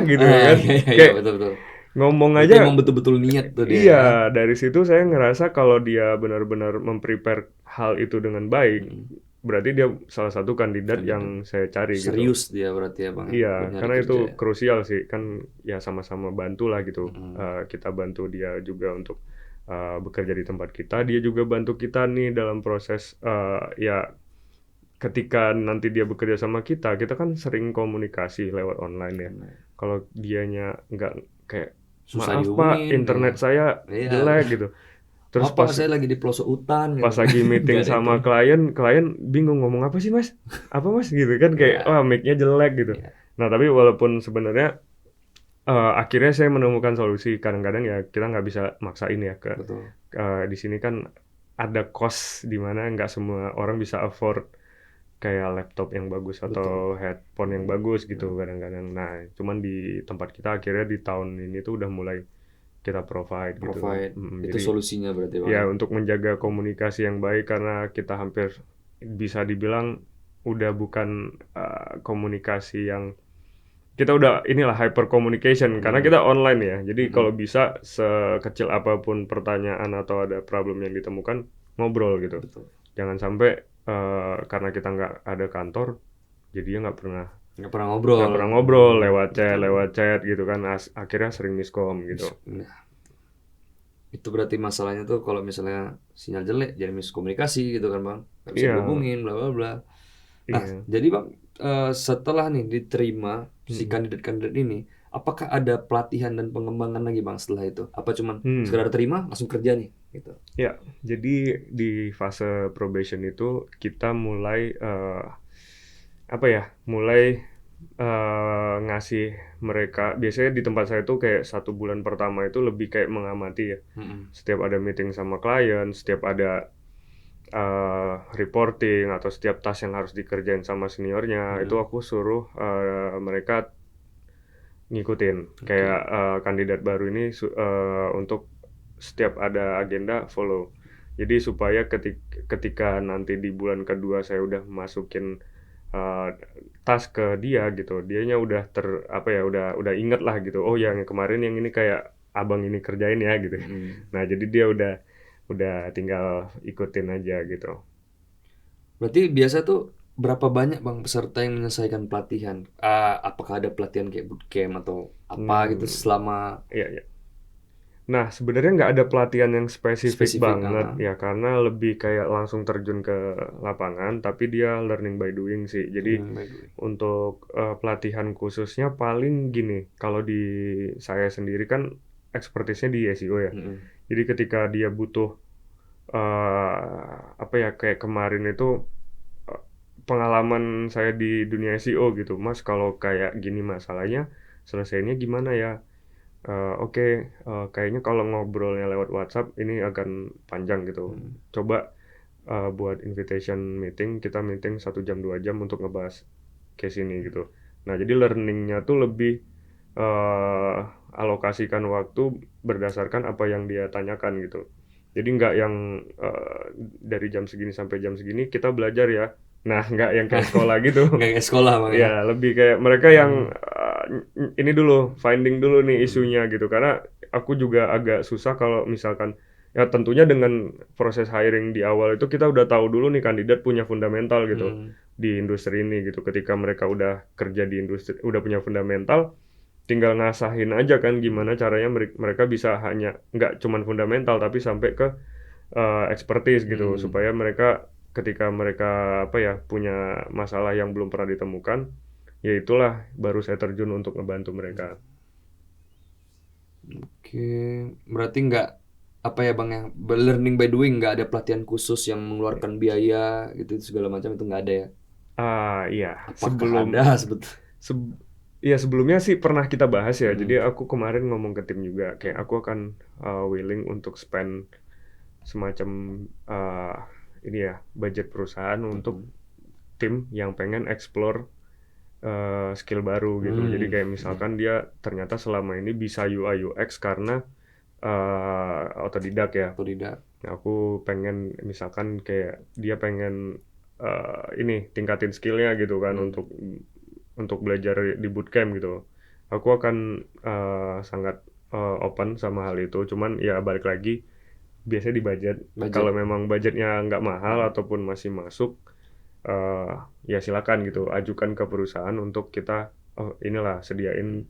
gitu kan? Iya, Kayak betul. ngomong Berarti aja. emang betul-betul niat tuh dia ya. Iya, dari situ saya ngerasa kalau dia benar-benar memprepare hal itu dengan baik, berarti dia salah satu kandidat yang saya cari gitu. Serius dia berarti ya bang. Iya, buat nyari karena kerja itu ya. krusial sih, kan ya sama-sama bantu lah gitu. Kita bantu dia juga untuk bekerja di tempat kita, dia juga bantu kita nih dalam proses ya ketika nanti dia bekerja sama kita kan sering komunikasi lewat online ya. Kalau dianya nggak, kayak Susah maaf pak, dihubungin, internet ya. saya Iya. jelek gitu. Terus Apa pas saya lagi di pelosok hutan gitu. pas lagi meeting Nggak ada sama internet. klien bingung ngomong apa sih mas? Apa mas gitu kan, kayak Iya. wah mic-nya jelek gitu. Iya. Nah tapi walaupun sebenarnya akhirnya saya menemukan solusi. Kadang-kadang ya kita nggak bisa maksain ya ke Betul. di sini kan ada cost di mana nggak semua orang bisa afford kayak laptop yang bagus atau headphone yang bagus gitu kadang-kadang. Nah, cuman di tempat kita akhirnya di tahun ini tuh udah mulai kita provide gitu. Provide. Itu Jadi solusinya berarti bang. ya untuk menjaga komunikasi yang baik, karena kita hampir bisa dibilang udah bukan komunikasi yang, kita udah inilah hyper communication karena kita online ya. Jadi kalau bisa sekecil apapun pertanyaan atau ada problem yang ditemukan, ngobrol gitu. Betul. Jangan sampai karena kita nggak ada kantor, jadinya Nggak pernah ngobrol. lewat chat gitu kan. Akhirnya sering miskom gitu. Nah, itu berarti masalahnya tuh kalau misalnya sinyal jelek jadi miskomunikasi gitu kan bang, nggak bisa Iya. dihubungin bla bla bla. Nah Iya. jadi bang setelah nih diterima si kandidat-kandidat ini, apakah ada pelatihan dan pengembangan lagi bang setelah itu? Apa cuman sekedar terima langsung kerja nih gitu? Ya, jadi di fase probation itu kita mulai ngasih mereka, biasanya di tempat saya tuh kayak 1 bulan pertama itu lebih kayak mengamati ya. Setiap ada meeting sama klien, setiap ada reporting atau setiap task yang harus dikerjain sama seniornya, itu aku suruh mereka ngikutin. Kayak kandidat baru ini untuk setiap ada agenda follow. Jadi supaya ketika nanti di bulan kedua saya udah masukin uh, task ke dia gitu, dianya udah udah inget lah gitu, oh yang kemarin yang ini kayak abang ini kerjain ya gitu. Nah jadi dia udah tinggal ikutin aja gitu. Berarti biasa tuh berapa banyak bang peserta yang menyelesaikan pelatihan? Apakah ada pelatihan kayak bootcamp atau apa gitu selama Iya, iya. Nah, sebenarnya nggak ada pelatihan yang spesifik spesifik? banget ya, karena lebih kayak langsung terjun ke lapangan, tapi dia learning by doing sih. Jadi By the way. untuk pelatihan khususnya paling gini, kalau di saya sendiri kan expertise-nya di SEO ya. Jadi ketika dia butuh kayak kemarin itu eh, pengalaman saya di dunia SEO gitu, Mas, kalau kayak gini masalahnya selesainya gimana ya? Oke, kayaknya kalau ngobrolnya lewat WhatsApp ini akan panjang gitu. Coba buat invitation meeting, kita meeting 1 jam 2 jam untuk ngebahas case ini gitu. Nah, jadi learningnya tuh lebih eh, alokasikan waktu berdasarkan apa yang dia tanyakan gitu. Jadi nggak yang dari jam segini sampai jam segini kita belajar ya. Nah, nggak yang kayak sekolah gitu. Nggak kayak sekolah bang ya? Ya, lebih kayak mereka yang ini dulu, finding dulu nih isunya gitu. Karena aku juga agak susah kalau misalkan, ya tentunya dengan proses hiring di awal itu kita udah tahu dulu nih kandidat punya fundamental gitu di industri ini gitu. Ketika mereka udah kerja di industri, udah punya fundamental, tinggal ngasahin aja kan gimana caranya mereka bisa hanya nggak cuman fundamental tapi sampai ke expertise gitu, supaya mereka ketika mereka punya masalah yang belum pernah ditemukan, ya itulah baru saya terjun untuk ngebantu mereka. Oke, berarti nggak apa ya bang ya, learning by doing, nggak ada pelatihan khusus yang mengeluarkan biaya gitu segala macam itu nggak ada ya? Iya, Apakah ada sebetulnya? seb- ya sebelumnya sih pernah kita bahas ya. Jadi aku kemarin ngomong ke tim juga, kayak aku akan willing untuk spend semacam uh, ini ya budget perusahaan untuk tim yang pengen explore skill baru gitu. Jadi kayak misalkan dia ternyata selama ini bisa UI UX karena otodidak ya. Tidak. Nah, aku pengen misalkan kayak dia pengen ini tingkatin skillnya gitu kan, untuk belajar di bootcamp gitu. Aku akan sangat open sama hal itu. Cuman ya balik lagi biasanya di budget. Kalau memang budgetnya nggak mahal ataupun masih masuk, ya silakan gitu, ajukan ke perusahaan untuk kita, oh inilah sediain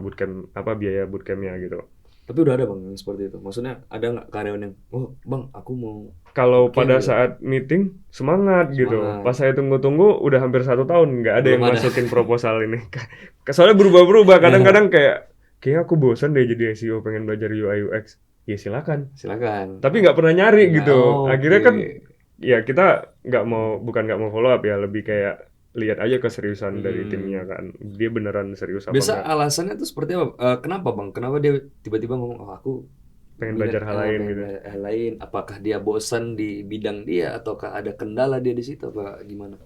bootcamp biaya bootcampnya gitu. Tapi udah ada bang yang seperti itu. Maksudnya ada nggak karyawan yang, oh bang aku mau Kalau bootcamp pada gitu? saat meeting semangat gitu, pas saya tunggu-tunggu udah hampir 1 tahun nggak ada Belum yang ada. masukin proposal ini. Soalnya berubah-berubah, kadang-kadang kayak aku bosan deh jadi SEO, pengen belajar UI UX. Ya silakan. Silakan. Tapi nggak pernah nyari Nggak, gitu. Akhirnya kan oke. ya kita bukan nggak mau follow up ya, lebih kayak lihat aja keseriusan dari timnya kan. Dia beneran serius apa Biasa enggak, alasannya tuh seperti apa? Kenapa bang? Kenapa dia tiba-tiba ngomong, oh aku pengen minat belajar hal lain pengen gitu. belajar hal lain? Apakah dia bosan di bidang dia ataukah ada kendala dia di situ apa gimana?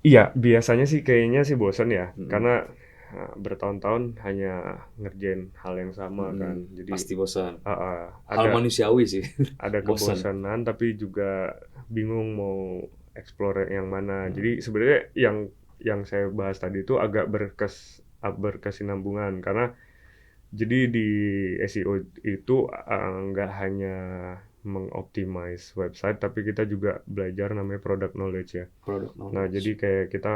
Iya, biasanya sih kayaknya sih bosan ya, karena bertahun-tahun hanya ngerjain hal yang sama kan. Jadi Pasti bosan. Hal ada manusiawi sih. ada Bosan. kebosanan tapi juga bingung mau explore yang mana. Jadi sebenarnya yang saya bahas tadi itu agak berkesinambungan, karena jadi di SEO itu nggak hanya mengoptimize website, tapi kita juga belajar namanya product knowledge ya. Product Nah, knowledge. jadi kayak kita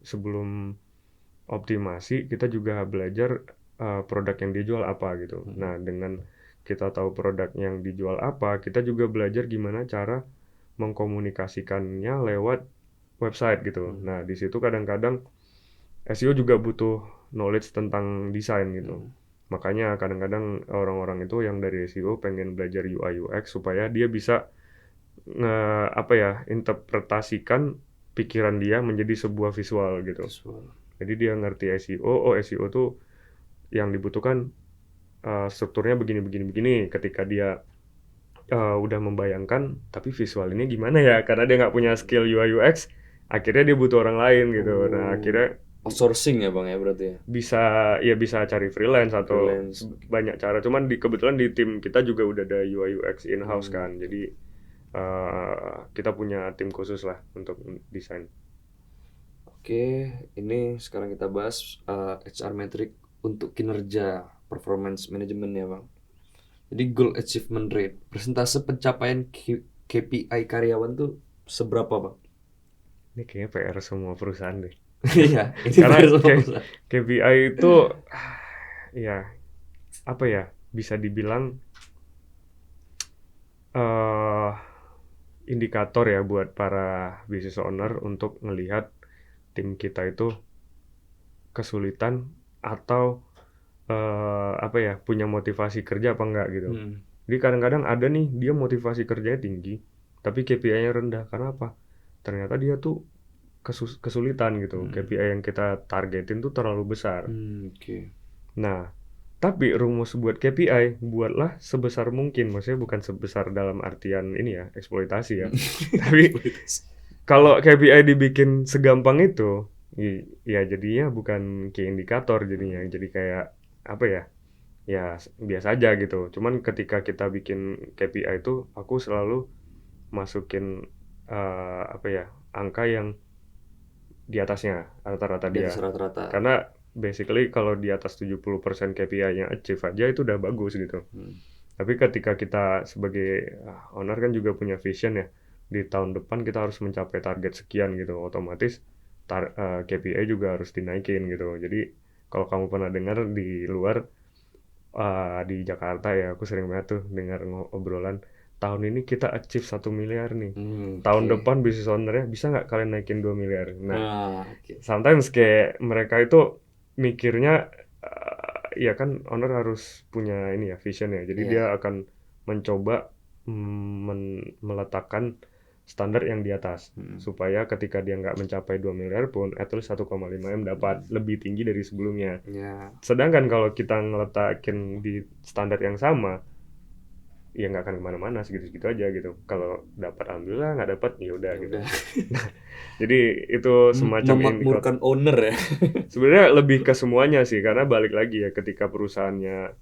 sebelum optimasi, kita juga belajar produk yang dijual apa gitu. Nah, dengan kita tahu produk yang dijual apa, kita juga belajar gimana cara mengkomunikasikannya lewat website gitu. Nah, di situ kadang-kadang SEO juga butuh knowledge tentang desain gitu. Makanya kadang-kadang orang-orang itu yang dari SEO pengen belajar UI UX supaya dia bisa interpretasikan pikiran dia menjadi sebuah visual gitu. Jadi dia ngerti SEO, oh SEO tuh yang dibutuhkan strukturnya begini. Ketika dia udah membayangkan, tapi visualnya gimana ya? Karena dia nggak punya skill UI UX, akhirnya dia butuh orang lain gitu. Nah, akhirnya Outsourcing ya bang ya berarti ya? bisa cari freelance atau Freelance. banyak cara. Cuman kebetulan di tim kita juga udah ada UI UX in-house kan. Jadi kita punya tim khusus lah untuk desain. Oke, ini sekarang kita bahas HR metric untuk kinerja performance management ya Bang. Jadi goal achievement rate, persentase pencapaian KPI karyawan tuh seberapa Bang? Ini kayaknya PR semua perusahaan deh. Iya, ini Karena PR sama perusahaan. KPI itu ya apa ya, bisa dibilang eh indikator ya buat para business owner untuk ngelihat tim kita itu kesulitan atau apa ya, punya motivasi kerja apa enggak gitu. Hmm. Jadi kadang-kadang ada nih dia motivasi kerjanya tinggi, tapi KPI-nya rendah. Karena apa? Ternyata dia tuh kesulitan gitu. KPI yang kita targetin tuh terlalu besar. Oke. Nah, tapi rumus buat KPI buatlah sebesar mungkin. Maksudnya bukan sebesar dalam artian ini ya, eksploitasi ya. Tapi kalau KPI dibikin segampang itu, ya jadinya bukan kayak indikator jadinya. Jadi kayak apa ya? Ya biasa aja gitu. Cuman ketika kita bikin KPI itu, aku selalu masukin apa ya? Angka yang di atasnya rata-rata Di dia. atas rata-rata. Karena basically kalau di atas 70% KPI-nya achieve aja itu udah bagus gitu. Tapi ketika kita sebagai owner kan juga punya vision ya. Di tahun depan kita harus mencapai target sekian gitu. Otomatis KPI juga harus dinaikin gitu. Jadi kalau kamu pernah dengar di luar di Jakarta ya, aku sering banget tuh dengar obrolan tahun ini kita achieve 1 miliar nih. Tahun Oke. depan bisnis ownernya bisa nggak kalian naikin 2 miliar? Nah, Oke. sometimes kayak mereka itu mikirnya ya kan owner harus punya ini ya vision ya. Jadi Iya. dia akan mencoba meletakkan standar yang di atas supaya ketika dia nggak mencapai 2 miliar pun at least 1,5 M dapat lebih tinggi dari sebelumnya. Ya. Sedangkan kalau kita ngeletakin di standar yang sama, ya nggak akan kemana-mana, segitu-segitu aja gitu. Kalau dapat alhamdulillah, nggak dapat ya udah Ya gitu. udah. Jadi itu semacam indikator. Memakmurkan owner ya. Sebenarnya lebih ke semuanya sih, karena balik lagi ya ketika perusahaannya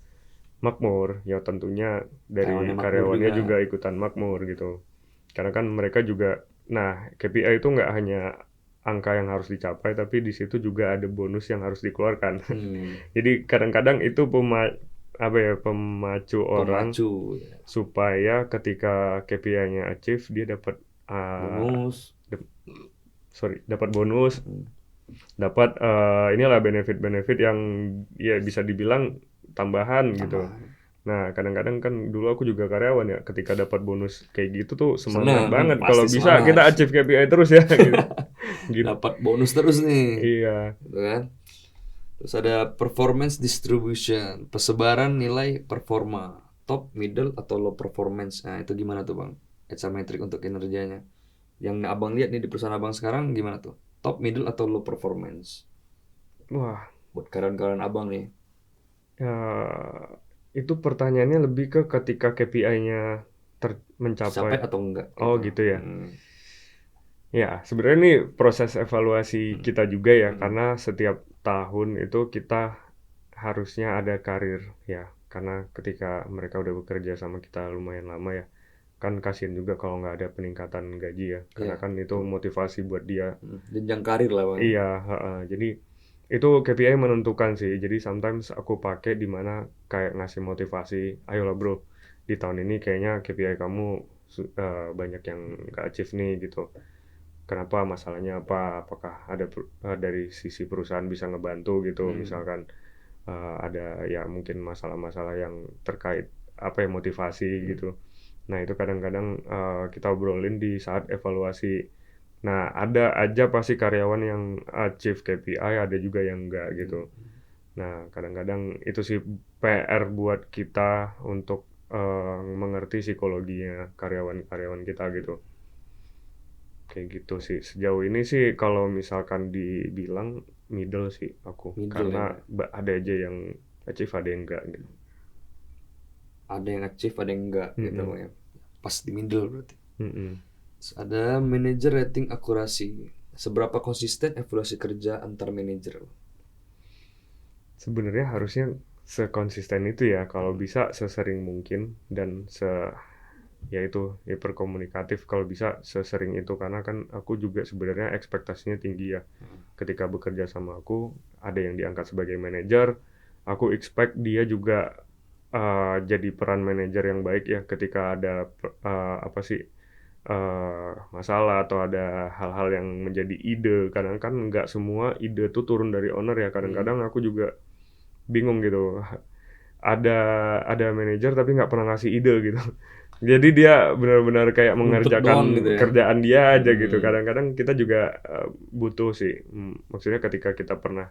makmur, ya tentunya Karyawannya dari makmur karyawannya juga. juga ikutan makmur gitu. Karena kan mereka juga, nah KPI itu nggak hanya angka yang harus dicapai, tapi di situ juga ada bonus yang harus dikeluarkan. Jadi kadang-kadang itu apa ya, pemacu orang Pemacu ya. supaya ketika KPI-nya achieve dia dapat Bonus. dapat bonus, dapat inilah benefit-benefit yang ya bisa dibilang tambahan gitu. Tambahan. Nah, kadang-kadang kan dulu aku juga karyawan ya, ketika dapat bonus kayak gitu tuh semangat Senang, banget kalau pasti bisa semangat. kita achieve KPI terus ya gitu. Gitu. Dapat bonus terus nih. Iya. Gitu kan. Terus ada performance distribution, persebaran nilai performa, top, middle, atau low performance. Nah, itu gimana tuh Bang? HR metric untuk kinerjanya. Yang Abang lihat nih di perusahaan Abang sekarang gimana tuh? Top, middle, atau low performance? Wah, Buat karyawan-karyawan Abang nih. ya, itu pertanyaannya lebih ke ketika KPI-nya mencapai. Tercapai atau enggak Oh, gitu. gitu ya. Ya, sebenarnya ini proses evaluasi kita juga ya, karena setiap tahun itu kita harusnya ada karir ya. Karena ketika mereka udah bekerja sama kita lumayan lama ya, kan kasihan juga kalau nggak ada peningkatan gaji ya, karena Iya, kan itu motivasi buat dia. jenjang karir lah Bang. Iya, heeh. Jadi itu KPI menentukan sih. Jadi sometimes aku pakai di mana kayak ngasih motivasi, ayolah bro, di tahun ini kayaknya KPI kamu banyak yang nggak achieve nih gitu. Kenapa, masalahnya apa? Apakah ada dari sisi perusahaan bisa ngebantu gitu, misalkan ada ya mungkin masalah-masalah yang terkait apa ya, motivasi gitu. Nah, itu kadang-kadang kita obrolin di saat evaluasi. Nah, ada aja pasti karyawan yang achieve KPI, ada juga yang enggak gitu. Nah, kadang-kadang itu sih PR buat kita untuk mengerti psikologinya karyawan-karyawan kita gitu. Kayak gitu sih. Sejauh ini sih kalau misalkan dibilang middle sih aku. Middle Karena ya. ada aja yang achieve, ada yang enggak gitu. Ada yang achieve, ada yang enggak gitu Mm-mm. Bang ya. Pas di middle berarti. Mm-mm. Terus ada manager rating akurasi. Seberapa konsisten evaluasi kerja antar manajer? Sebenarnya harusnya sekonsisten itu ya, kalau bisa sesering mungkin dan ya itu hyper komunikatif kalau bisa sesering itu, karena kan aku juga sebenarnya ekspektasinya tinggi ya. Ketika bekerja sama aku, ada yang diangkat sebagai manajer, aku expect dia juga jadi peran manajer yang baik ya ketika ada apa sih masalah atau ada hal-hal yang menjadi ide. Kadang kan nggak semua ide tuh turun dari owner ya. Kadang-kadang aku juga bingung gitu. Ada manajer tapi nggak pernah ngasih ide gitu. Jadi dia benar-benar kayak Nuntut doang mengerjakan gitu ya. kerjaan dia aja gitu. Hmm. Kadang-kadang kita juga butuh sih. Maksudnya ketika kita pernah,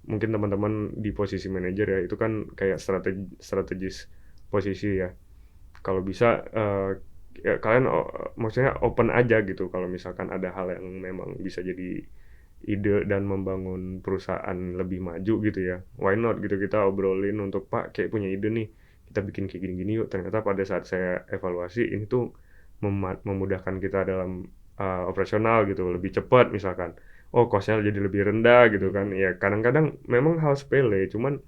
mungkin teman-teman di posisi manajer ya, itu kan kayak strategis posisi ya. Kalau bisa ya kalian maksudnya open aja gitu kalau misalkan ada hal yang memang bisa jadi ide dan membangun perusahaan lebih maju gitu ya. Why not gitu, kita obrolin untuk Pak kayak punya ide nih, kita bikin kayak gini-gini yuk. Ternyata pada saat saya evaluasi ini tuh memudahkan kita dalam operasional gitu, lebih cepat misalkan. Oh, cost-nya jadi lebih rendah gitu kan. Ya kadang-kadang memang hal sepele, cuman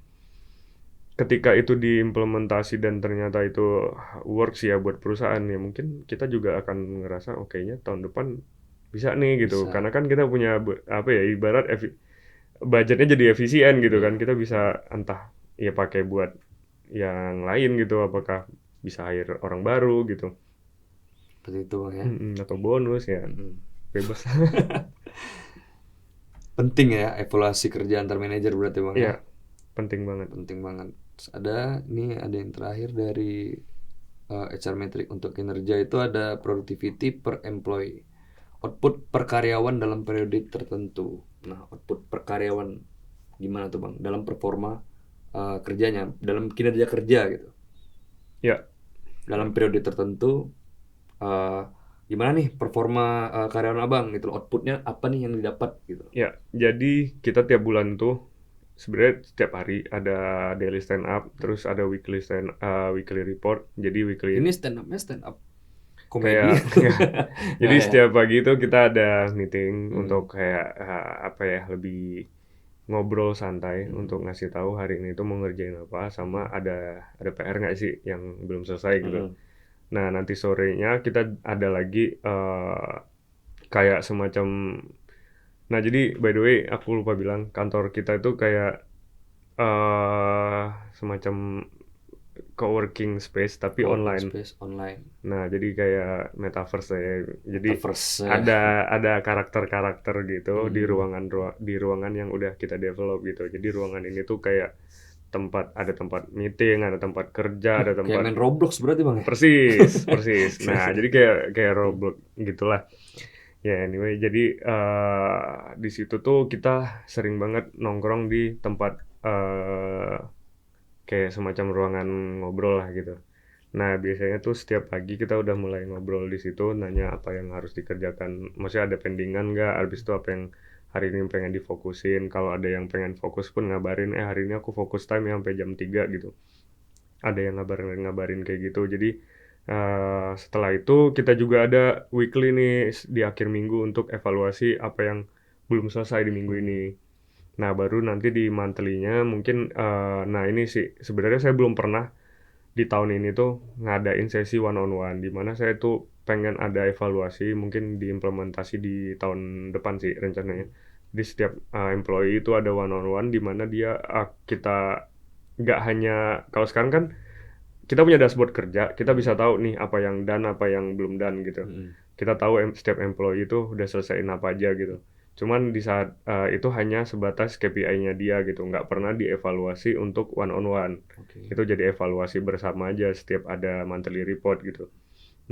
ketika itu diimplementasi dan ternyata itu works ya buat perusahaan, ya mungkin kita juga akan ngerasa oh kayaknya tahun depan bisa nih gitu. Bisa. Karena kan kita punya apa ya, ibarat budgetnya jadi efisien gitu Iya. kan. Kita bisa entah ya pakai buat yang lain gitu, apakah bisa hire orang baru gitu. Seperti itu Bang ya. Atau bonus ya, Mm-mm. bebas. Penting ya evaluasi kerja antar manajer berarti Bang ya. Iya, penting banget. Penting banget. Terus ada yang terakhir dari HR metric untuk kinerja itu ada productivity per employee. Output per karyawan dalam periode tertentu. Nah, output per karyawan gimana tuh Bang? Dalam performa kerjanya, dalam kinerja kerja gitu. Ya, Dalam periode tertentu eh, gimana nih performa karyawan Abang gitu loh. Outputnya apa nih yang didapat gitu. ya. Jadi kita tiap bulan tuh sebenarnya setiap hari ada daily stand up, terus ada weekly report. Jadi weekly Ini stand up komedi. kayak ya, jadi Ya, ya. setiap pagi itu kita ada meeting Hmm. untuk kayak apa ya, lebih ngobrol santai untuk ngasih tahu hari ini tuh mau ngerjain apa, sama ada PR nggak sih yang belum selesai gitu. Hmm. Nah, nanti sorenya kita ada lagi kayak semacam, nah jadi by the way aku lupa bilang, kantor kita itu kayak semacam co-working space tapi Co-working online. space online. Nah, jadi kayak metaverse ya. Jadi Metaverse. ada karakter-karakter gitu di ruangan yang udah kita develop gitu. Jadi ruangan ini tuh kayak ada tempat meeting, ada tempat kerja, ada Kayak tempat main Roblox berarti Bang ya? persis. Nah, jadi kayak Roblox gitulah. Ya anyway, jadi di situ tuh kita sering banget nongkrong di tempat kayak semacam ruangan ngobrol lah gitu. Nah, biasanya tuh setiap pagi kita udah mulai ngobrol di situ, nanya apa yang harus dikerjakan. Maksudnya ada pendingan nggak, habis itu apa yang hari ini pengen difokusin. Kalau ada yang pengen fokus pun ngabarin, hari ini aku fokus time ya sampai jam 3 gitu. Ada yang ngabarin kayak gitu. Jadi setelah itu kita juga ada weekly nih di akhir minggu untuk evaluasi apa yang belum selesai di minggu ini. Nah, baru nanti di monthly-nya mungkin nah ini sih sebenarnya saya belum pernah di tahun ini tuh ngadain sesi one on one, di mana saya tuh pengen ada evaluasi mungkin diimplementasi di tahun depan sih rencananya. Di setiap employee itu ada one on one, di mana dia kita nggak hanya, kalau sekarang kan kita punya dashboard kerja, kita bisa tahu nih apa yang done, apa yang belum done gitu. Kita tahu setiap employee itu udah selesaiin apa aja gitu. Cuman di saat itu hanya sebatas KPI-nya dia gitu, nggak pernah dievaluasi untuk one on one. Oke. Itu jadi evaluasi bersama aja setiap ada monthly report gitu.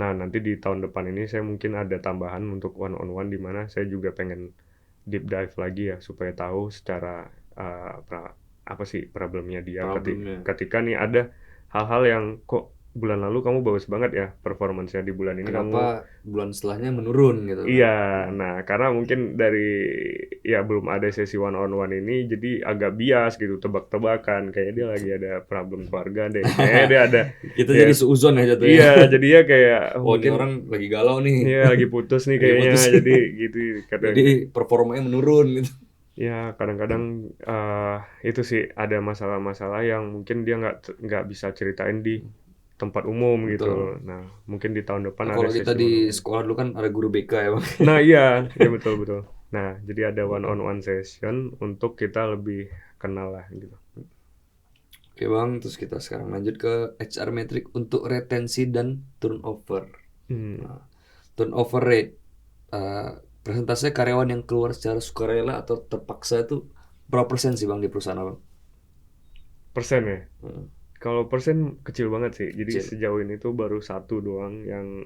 Nah, nanti di tahun depan ini saya mungkin ada tambahan untuk one on one, di mana saya juga pengen deep dive lagi ya supaya tahu secara apa sih problemnya dia Problemnya. ketika nih ada hal-hal yang kok bulan lalu kamu bagus banget ya performance-nya, di bulan ini kamu Kenapa bulan setelahnya menurun gitu kan? iya. Nah, karena mungkin dari ya belum ada sesi one on one ini, jadi agak bias gitu, tebak-tebakan kayak dia lagi ada problem keluarga deh, kayak dia ada Kita ya, jadi seuzon ya jatuhnya. iya, jadi ya kayak Oh, ini mungkin orang lagi galau nih. ya lagi putus nih Lagi kayaknya, putus. jadi gitu kadang. Jadi performanya menurun gitu. Ya kadang-kadang itu sih ada masalah-masalah yang mungkin dia nggak bisa ceritain di tempat umum Betul. gitu. Nah, mungkin di tahun depan Nah, ada kalau kita sesi di one-on-one. sekolah dulu kan ada guru BK ya bang. Nah, iya, ya betul betul. Nah, jadi ada one-on-one session untuk kita lebih kenal lah gitu. Oke bang, terus kita sekarang lanjut ke HR metric untuk retensi dan turnover. Hmm, Nah, turnover rate, persentase karyawan yang keluar secara sukarela atau terpaksa itu berapa persen sih bang di perusahaan abang? persen ya. Hmm, Kalau persen kecil banget sih. Jadi kecil. sejauh ini tuh baru satu doang yang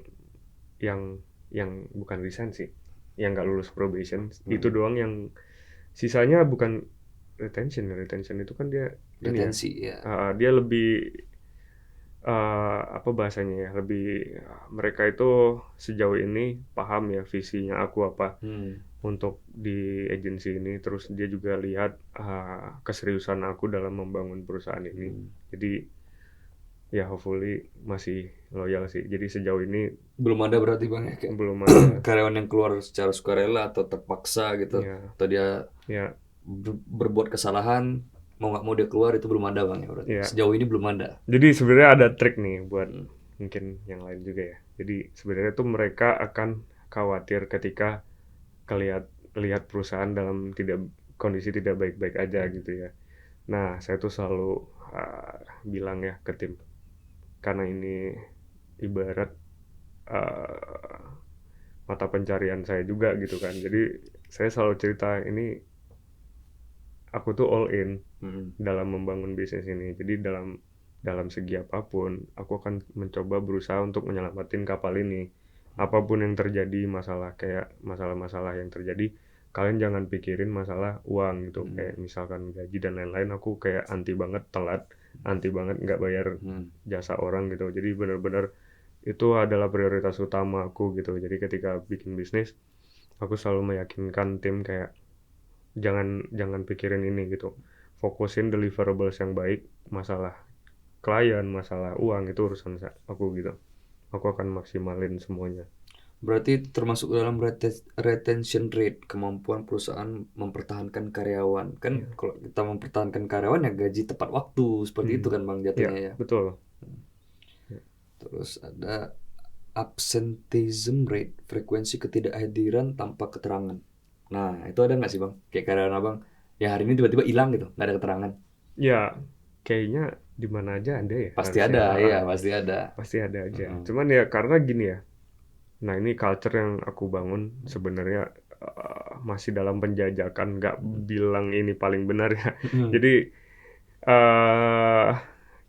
bukan resign sih, yang nggak lulus probation. Itu doang yang sisanya bukan retention. Retention itu kan dia ini ya, Retensi ya. dia lebih apa bahasanya ya, lebih mereka itu sejauh ini paham ya visinya aku apa Hmm. untuk di agensi ini. Terus dia juga lihat keseriusan aku dalam membangun perusahaan ini. Jadi ya hopefully masih loyal sih. Jadi sejauh ini Belum ada berarti bang ya kayak belum ada. karyawan yang keluar secara sukarela atau terpaksa gitu, Ya, atau dia ya, berbuat kesalahan mau nggak mau dia keluar, itu belum ada bang ya berarti. ya. Sejauh ini belum ada. Jadi sebenarnya ada trik nih buat mungkin yang lain juga ya. Jadi sebenarnya tuh mereka akan khawatir ketika lihat perusahaan dalam kondisi tidak baik-baik aja gitu ya. Nah, saya tuh selalu bilang ya ke tim, karena ini ibarat uh, mata pencarian saya juga gitu kan. Jadi saya selalu cerita ini aku tuh all in dalam membangun bisnis ini. Jadi dalam segi apapun, aku akan mencoba berusaha untuk menyelamatin kapal ini. Apapun yang terjadi, masalah-masalah yang terjadi, kalian jangan pikirin masalah uang gitu. Kayak misalkan gaji dan lain-lain, aku kayak anti banget telat, anti banget nggak bayar jasa orang gitu. Jadi benar-benar itu adalah prioritas utama aku gitu. Jadi ketika bikin bisnis, aku selalu meyakinkan tim kayak jangan pikirin ini gitu. Fokusin deliverables yang baik, masalah klien, masalah uang itu urusan aku gitu. Aku akan maksimalin semuanya. Berarti termasuk dalam retention rate, kemampuan perusahaan mempertahankan karyawan. Kan kalau kita mempertahankan karyawan ya gaji tepat waktu, seperti itu kan bang Ya, jatuhnya ya. betul. Terus ada absenteeism rate, frekuensi ketidakhadiran tanpa keterangan. Nah, itu ada nggak sih bang? Kayak karyawan abang, ya hari ini tiba-tiba hilang gitu, nggak ada keterangan. Ya, kayaknya di mana aja ada ya Pasti harusnya. ada, iya pasti ada. Pasti ada aja. Cuman ya karena gini ya. Nah, ini culture yang aku bangun sebenarnya masih dalam penjajakan, nggak bilang ini paling benar ya. Jadi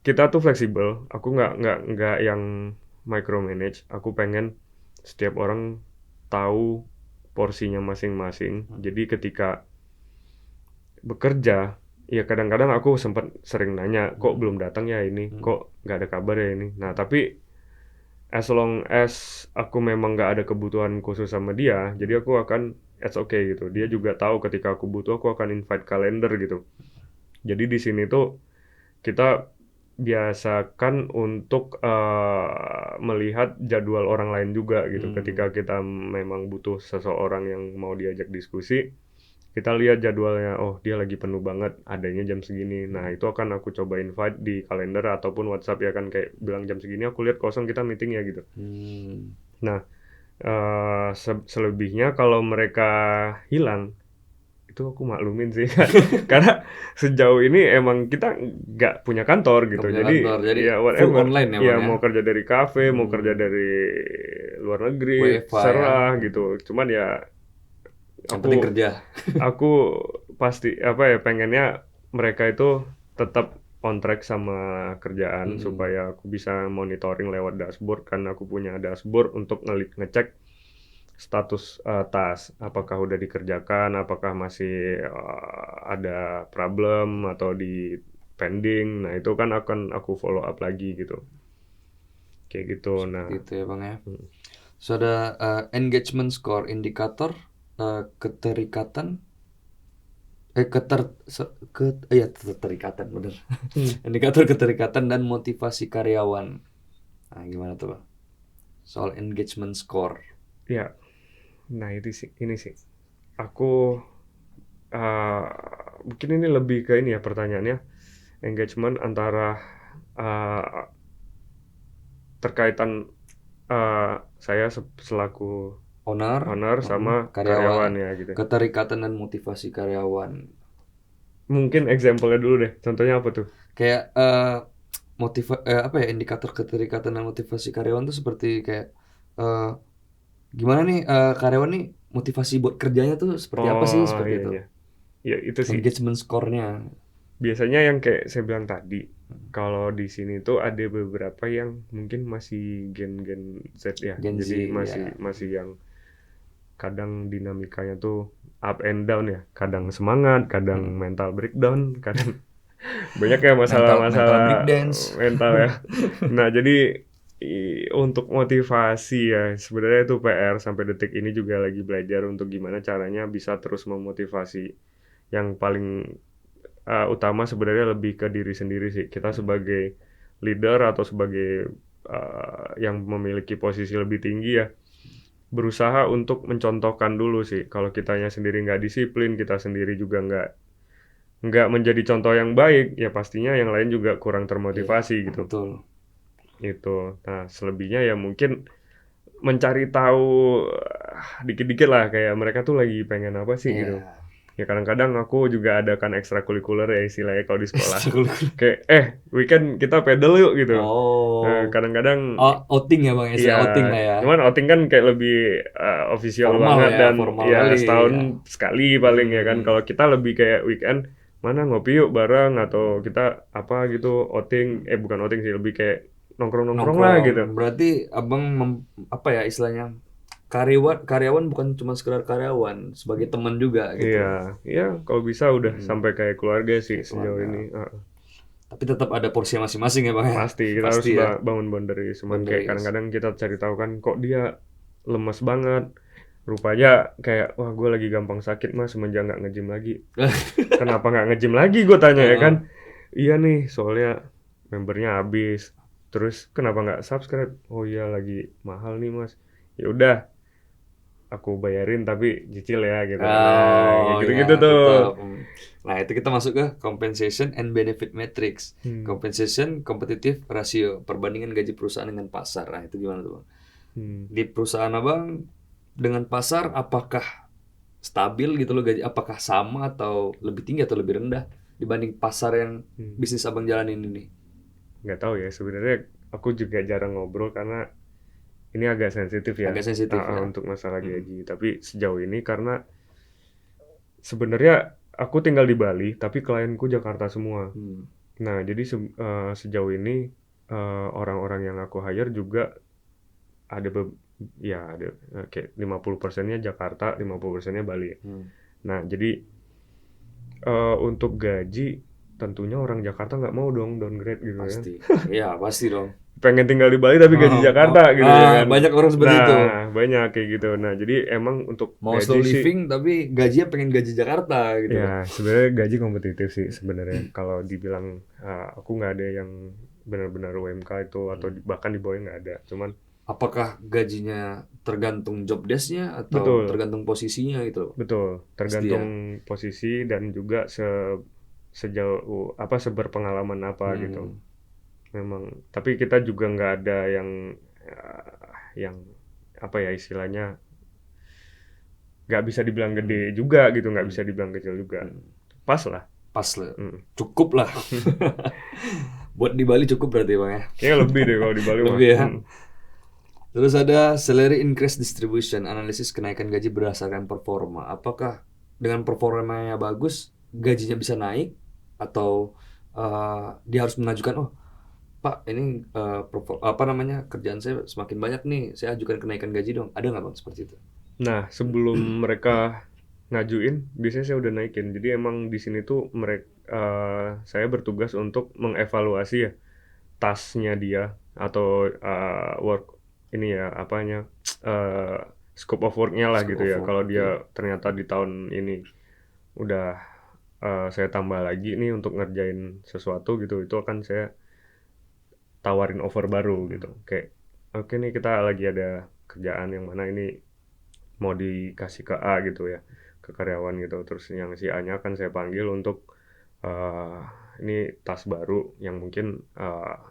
kita tuh fleksibel. Aku nggak yang micromanage. Aku pengen setiap orang tahu porsinya masing-masing. Jadi ketika bekerja, ya kadang-kadang aku sempat sering nanya, kok belum datang ya ini, kok nggak ada kabar ya ini. Nah, tapi as long as aku memang nggak ada kebutuhan khusus sama dia, jadi aku akan it's okay gitu. Dia juga tahu ketika aku butuh, aku akan invite kalender gitu. Jadi di sini tuh kita biasakan untuk melihat jadwal orang lain juga gitu. Ketika kita memang butuh seseorang yang mau diajak diskusi, kita lihat jadwalnya, oh dia lagi penuh banget, adanya jam segini. Nah itu akan aku coba invite di kalender ataupun WhatsApp ya kan, kayak bilang jam segini aku lihat kosong, kita meeting ya gitu. Nah selebihnya kalau mereka hilang, itu aku maklumin sih karena sejauh ini emang kita nggak punya kantor gitu. Nggak punya Jadi kantor, jadi ya full whatever online ya ya, bang ya. mau kerja dari kafe, mau kerja dari luar negeri, WFH ya. serah gitu. Cuman ya Yang penting kerja. aku pasti apa ya, pengennya mereka itu tetap on track sama kerjaan supaya aku bisa monitoring lewat dashboard, kan aku punya dashboard untuk ngecek status task, apakah udah dikerjakan, apakah masih ada problem atau di pending. Nah itu kan akan aku follow up lagi gitu, kayak gitu. Nah Gitu ya bang ya. So ada engagement score, indikator keterikatan keterikatan bener. Indikator keterikatan dan motivasi karyawan. Nah, gimana tuh bang? Soal engagement score. ya, nah ini sih aku mungkin ini lebih ke ini ya pertanyaannya, engagement antara terkaitan saya selaku Owner, owner sama karyawan ya gitu. keterikatan dan motivasi karyawan. Mungkin example-nya dulu deh. Contohnya apa tuh? Kayak apa ya, indikator keterikatan dan motivasi karyawan tuh seperti kayak eh, gimana nih karyawan nih motivasi buat kerjanya tuh seperti apa sih, Oh seperti iya itu. iya. Ya itu sih. Engagement score-nya. Biasanya yang kayak saya bilang tadi, kalau di sini tuh ada beberapa yang mungkin masih gen-gen Z ya. Gen Z, Jadi ya. masih yang kadang dinamikanya tuh up and down ya. Kadang semangat, kadang mental breakdown, kadang banyak ya Mental masalah-masalah breakdance. mental ya. Nah, jadi untuk motivasi ya sebenarnya itu PR sampai detik ini juga lagi belajar untuk gimana caranya bisa terus memotivasi. Yang paling utama sebenarnya lebih ke diri sendiri sih. Kita sebagai leader atau sebagai yang memiliki posisi lebih tinggi ya, berusaha untuk mencontohkan dulu sih. Kalau kitanya sendiri nggak disiplin, kita sendiri juga nggak menjadi contoh yang baik, ya pastinya yang lain juga kurang termotivasi gitu. Betul. Itu. Nah, selebihnya ya mungkin mencari tahu dikit-dikit lah kayak mereka tuh lagi pengen apa sih gitu. Iya. Ya kadang-kadang aku juga adakan ekstrakurikuler ya istilahnya kalau di sekolah. Extracurricular. Kayak weekend kita pedal yuk gitu. Oh. Kadang-kadang Outing ya Bang, istilah iya, outing lah ya. cuman outing kan kayak lebih official Formal banget ya, dan formal ya kali ya. setahun sekali paling ya kan. Hmm. Kalau kita lebih kayak weekend mana ngopi yuk bareng atau kita apa gitu outing bukan outing sih lebih kayak nongkrong-nongkrong lah Nongkrong. gitu. Berarti Abang apa ya istilahnya? Karyawan bukan cuma sekedar karyawan, sebagai teman juga Iya, gitu. iya kalau bisa udah sampai kayak keluarga sih Kayak sejauh keluarga. ini. Tapi tetap ada porsi masing-masing ya Bang ya. Pasti kita harus Pasti ya. bangun boundaries. Cuman kayak Boundaries. kadang-kadang kita cari tahu kan kok dia lemes banget. Rupanya kayak wah gue lagi gampang sakit mas semenjak nggak nge-gym lagi. Kenapa nggak nge-gym lagi gue tanya ya kan? Iya nih soalnya membernya habis. Terus kenapa nggak subscribe? Oh iya lagi mahal nih mas. Ya udah aku bayarin tapi cicil ya gitu. Nah kayak Oh ya, gitu-gitu tuh. tetap. Nah, itu kita masuk ke compensation and benefit matrix. Hmm. Compensation competitive ratio, perbandingan gaji perusahaan dengan pasar. Nah, itu gimana tuh, Bang? Hmm. Di perusahaan Abang dengan pasar apakah stabil gitu loh gaji? Apakah sama atau lebih tinggi atau lebih rendah dibanding pasar yang bisnis Abang jalanin ini? Nggak tahu ya sebenarnya aku juga jarang ngobrol karena ini agak sensitif ya Agak sensitif ya. untuk masalah gaji. Tapi sejauh ini karena sebenarnya aku tinggal di Bali tapi klienku Jakarta semua. Nah jadi sejauh ini orang-orang yang aku hire juga ada ya ada kayak 50%-nya Jakarta, 50%-nya Bali. Nah jadi untuk gaji tentunya orang Jakarta nggak mau dong downgrade gitu kan. Pasti. Iya, pasti dong. Pengen tinggal di Bali tapi gaji Jakarta gitu ya kan. Banyak orang seperti itu. Nah, banyak kayak gitu. Nah, jadi emang untuk Mau gaji slow sih living tapi gajinya pengen gaji Jakarta gitu. ya sebenarnya gaji kompetitif sih sebenarnya. Kalau dibilang aku nggak ada yang benar-benar UMK itu atau bahkan di bawahnya nggak ada. Cuman Apakah gajinya tergantung job desk-nya atau betul, tergantung posisinya gitu? betul. Pasti ya. Tergantung posisi dan juga sejauh apa seberpengalaman apa gitu. Memang tapi kita juga nggak ada yang apa ya istilahnya nggak bisa dibilang gede juga gitu, nggak bisa dibilang kecil juga. Pas lah. Pas lah. Cukup lah. Buat di Bali cukup berarti Bang ya. Kayaknya lebih deh kalau di Bali mah. Lebih ya. Terus ada salary increase distribution, analisis kenaikan gaji berdasarkan performa. Apakah dengan performanya bagus, gajinya bisa naik atau dia harus mengajukan, oh Pak, ini apa namanya kerjaan saya semakin banyak nih, saya ajukan kenaikan gaji dong. Ada nggak Bang seperti itu? Nah, sebelum mereka ngajuin, biasanya saya udah naikin. Jadi emang di sini tuh saya bertugas untuk mengevaluasi ya tasnya dia atau work ini ya apanya scope of work-nya lah gitu ya. Kalau dia ternyata di tahun ini udah saya tambah lagi nih untuk ngerjain sesuatu gitu, itu akan saya tawarin offer baru gitu. Kayak oke nih kita lagi ada kerjaan yang mana ini mau dikasih ke A gitu ya, ke karyawan gitu. Terus yang si A-nya akan saya panggil untuk ini task baru yang mungkin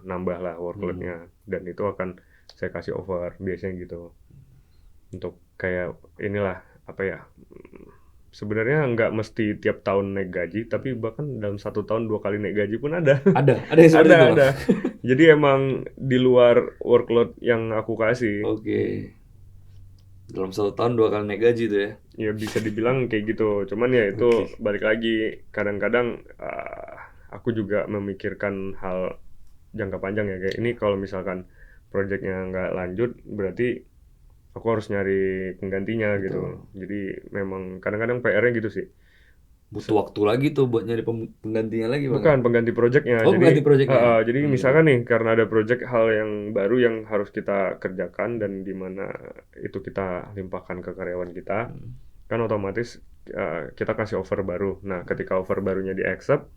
nambah lah workload-nya, dan itu akan saya kasih over biasanya gitu. Untuk kayak inilah apa ya, sebenarnya nggak mesti tiap tahun naik gaji, tapi bahkan dalam 1 tahun 2 kali naik gaji pun ada. Ada yang seperti Ada, itu, Bang. ada. Jadi emang di luar workload yang aku kasih. Oke. Dalam 1 tahun 2 kali naik gaji tuh ya. Ya bisa dibilang kayak gitu. Cuman ya itu Oke. balik lagi, kadang-kadang aku juga memikirkan hal jangka panjang ya, kayak ini kalau misalkan proyeknya nggak lanjut berarti aku harus nyari penggantinya gitu. Betul. Jadi memang kadang-kadang PR-nya gitu sih. Butuh waktu lagi tuh buat nyari penggantinya lagi, Bang. Bukan pengganti proyeknya. Oh, pengganti Jadi proyeknya. jadi misalkan nih karena ada proyek hal yang baru yang harus kita kerjakan dan di mana itu kita limpahkan ke karyawan kita, kan otomatis kita kasih offer baru. Nah, ketika offer barunya di accept,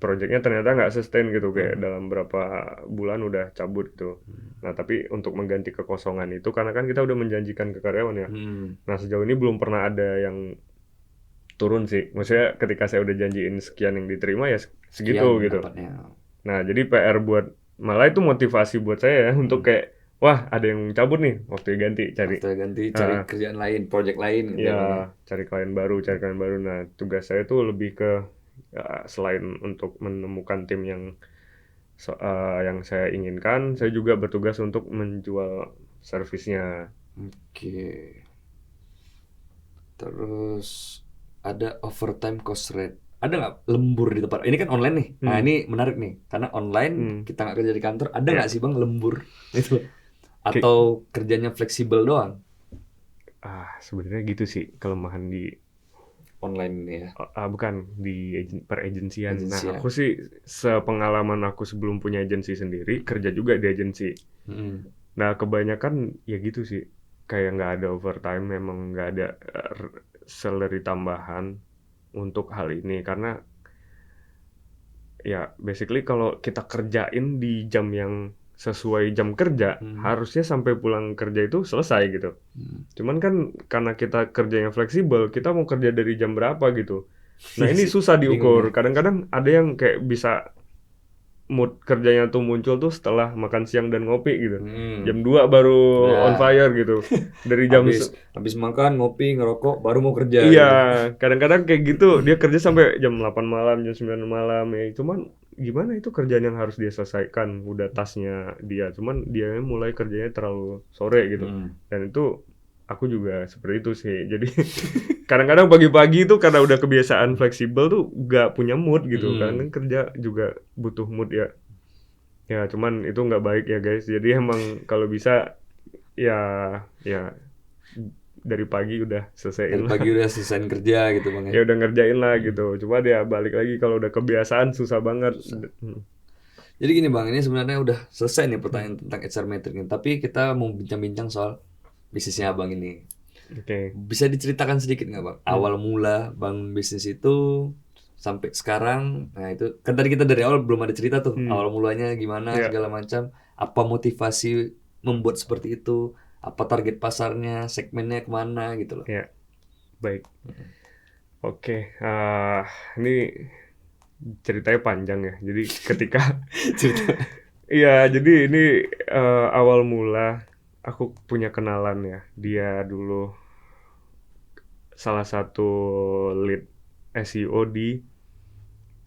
proyeknya ternyata nggak sustain gitu, kayak dalam berapa bulan udah cabut gitu. Nah, tapi untuk mengganti kekosongan itu karena kan kita udah menjanjikan ke karyawan ya. Nah, sejauh ini belum pernah ada yang turun sih. Maksudnya ketika saya udah janjiin sekian yang diterima ya segitu Sekian gitu. dapatnya. Nah, jadi PR buat, malah itu motivasi buat saya ya untuk kayak, wah ada yang cabut nih, waktunya ganti, cari. Waktu ganti cari kerjaan lain, project lain gitu ya, Bang. Ya, cari klien baru, cari klien baru. Nah, tugas saya tuh lebih ke selain untuk menemukan tim yang saya inginkan, saya juga bertugas untuk menjual servisnya. Oke. Terus ada overtime cost rate. Ada nggak lembur di tempat? Ini kan online nih. Nah, ini menarik nih. Karena online kita nggak kerja di kantor. Ada nggak sih, Bang, lembur? Itu. Atau kerjanya fleksibel doang? Sebenarnya gitu sih kelemahan di Online ini ya. bukan di per-agensian. Nah, Agensian. aku sih sepengalaman aku sebelum punya agensi sendiri, kerja juga di agensi. Nah, kebanyakan ya gitu sih. Kayak nggak ada overtime, memang nggak ada salary tambahan untuk hal ini. Karena ya basically kalau kita kerjain di jam yang sesuai jam kerja, harusnya sampai pulang kerja itu selesai gitu. Cuman kan karena kita kerjanya fleksibel, kita mau kerja dari jam berapa gitu. Nah, ini susah Bingung diukur. ya. Kadang-kadang ada yang kayak bisa mood kerjanya tuh muncul tuh setelah makan siang dan ngopi gitu. Jam 2 baru on fire gitu. Dari jam Habis makan, ngopi, ngerokok, baru mau kerja iya, gitu. kadang-kadang kayak gitu. Dia kerja sampai jam 8 malam, jam 9 malam ya. Cuman gimana itu kerjaan yang harus dia selesaikan, udah tasnya dia. Cuman dia mulai kerjanya terlalu sore gitu. Dan itu aku juga seperti itu sih. Jadi kadang-kadang pagi-pagi itu karena udah kebiasaan fleksibel tuh gak punya mood gitu. Kadang kerja juga butuh mood ya. Ya cuman itu nggak baik ya guys. Jadi emang kalau bisa ya dari pagi udah selesaiin Dari lah. pagi udah selesai kerja gitu, Bang Ya ya. udah ngerjain lah gitu. Cuma dia balik lagi kalau udah kebiasaan susah banget. Jadi gini, Bang, ini sebenarnya udah selesai nih pertanyaan tentang HR metric ini. Tapi kita mau bincang-bincang soal bisnisnya Abang ini. Oke. Bisa diceritakan sedikit nggak, Bang? Awal mula Bang bisnis itu sampai sekarang. Nah, itu kan tadi kita dari awal belum ada cerita tuh. Awal mulanya gimana Ya, segala macam. Apa motivasi membuat seperti itu? Apa target pasarnya, segmennya kemana gitu loh. ya, baik. Oke, ini ceritanya panjang ya. Jadi ketika Cerita. iya, jadi ini awal mula aku punya kenalan ya. Dia dulu salah satu lead SEO di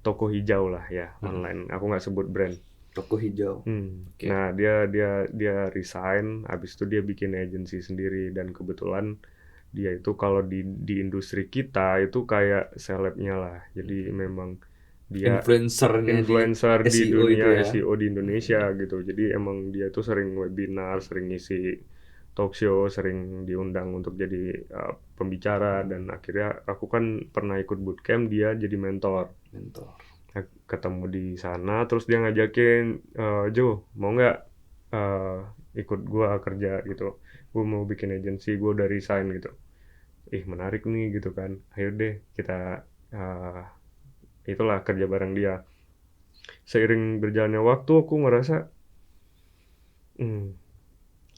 toko hijau lah ya, online. Aku nggak sebut brand. Toko hijau. Oke. Nah, dia resign, habis itu dia bikin agensi sendiri, dan kebetulan dia itu kalau di industri kita itu kayak selebnya lah. Jadi memang dia Influencernya di influencer di SEO itu dunia ya. SEO di Indonesia gitu. Jadi emang dia tuh sering webinar, sering ngisi talk show, sering diundang untuk jadi pembicara, dan akhirnya aku kan pernah ikut bootcamp, dia jadi mentor. Ketemu di sana, terus dia ngajakin, Jo, mau nggak ikut gua kerja gitu, gua mau bikin agensi, gua udah resign gitu. Menarik nih gitu kan, ayo deh kita itulah kerja bareng dia. Seiring berjalannya waktu aku ngerasa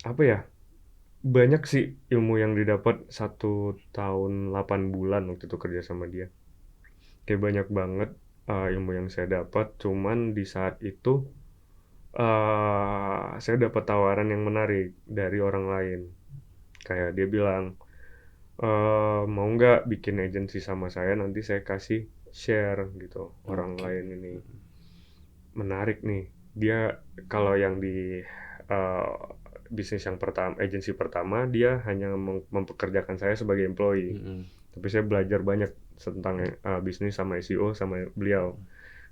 apa ya, banyak sih ilmu yang didapat 1 tahun 8 bulan waktu itu kerja sama dia. Kayak banyak banget ilmu yang saya dapat. Cuman di saat itu saya dapat tawaran yang menarik dari orang lain. Kayak dia bilang, mau nggak bikin agency sama saya, nanti saya kasih share gitu. Orang lain ini menarik nih. Dia kalau yang di uh, bisnis yang pertama, agency pertama, dia hanya mempekerjakan saya sebagai employee. Tapi saya belajar banyak tentang bisnis sama SEO sama beliau.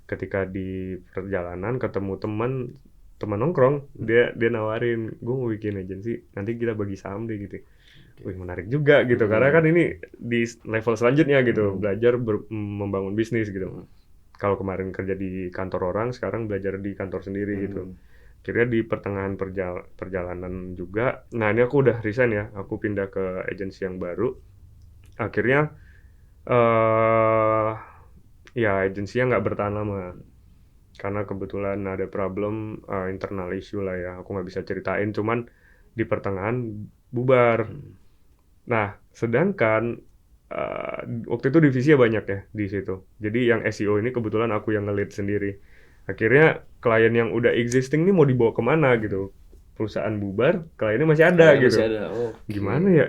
Ketika di perjalanan ketemu teman nongkrong, dia nawarin, gue mau bikin agency, nanti kita bagi saham deh gitu. Wih, menarik juga gitu, karena kan ini di level selanjutnya gitu, belajar membangun bisnis gitu. Kalau kemarin kerja di kantor orang, sekarang belajar di kantor sendiri gitu. Akhirnya di pertengahan perjalanan juga, nah ini aku udah resign ya, aku pindah ke agensi yang baru. Akhirnya ya agensinya nggak bertahan lama. Karena kebetulan ada problem internal issue lah ya, aku nggak bisa ceritain, cuman di pertengahan bubar. Nah, sedangkan waktu itu divisinya banyak ya di situ. Jadi yang SEO ini kebetulan aku yang nge-lead sendiri. Akhirnya klien yang udah existing ini mau dibawa kemana gitu. Perusahaan bubar, kliennya masih ada Kayaknya gitu. masih ada. Oke. Gimana ya?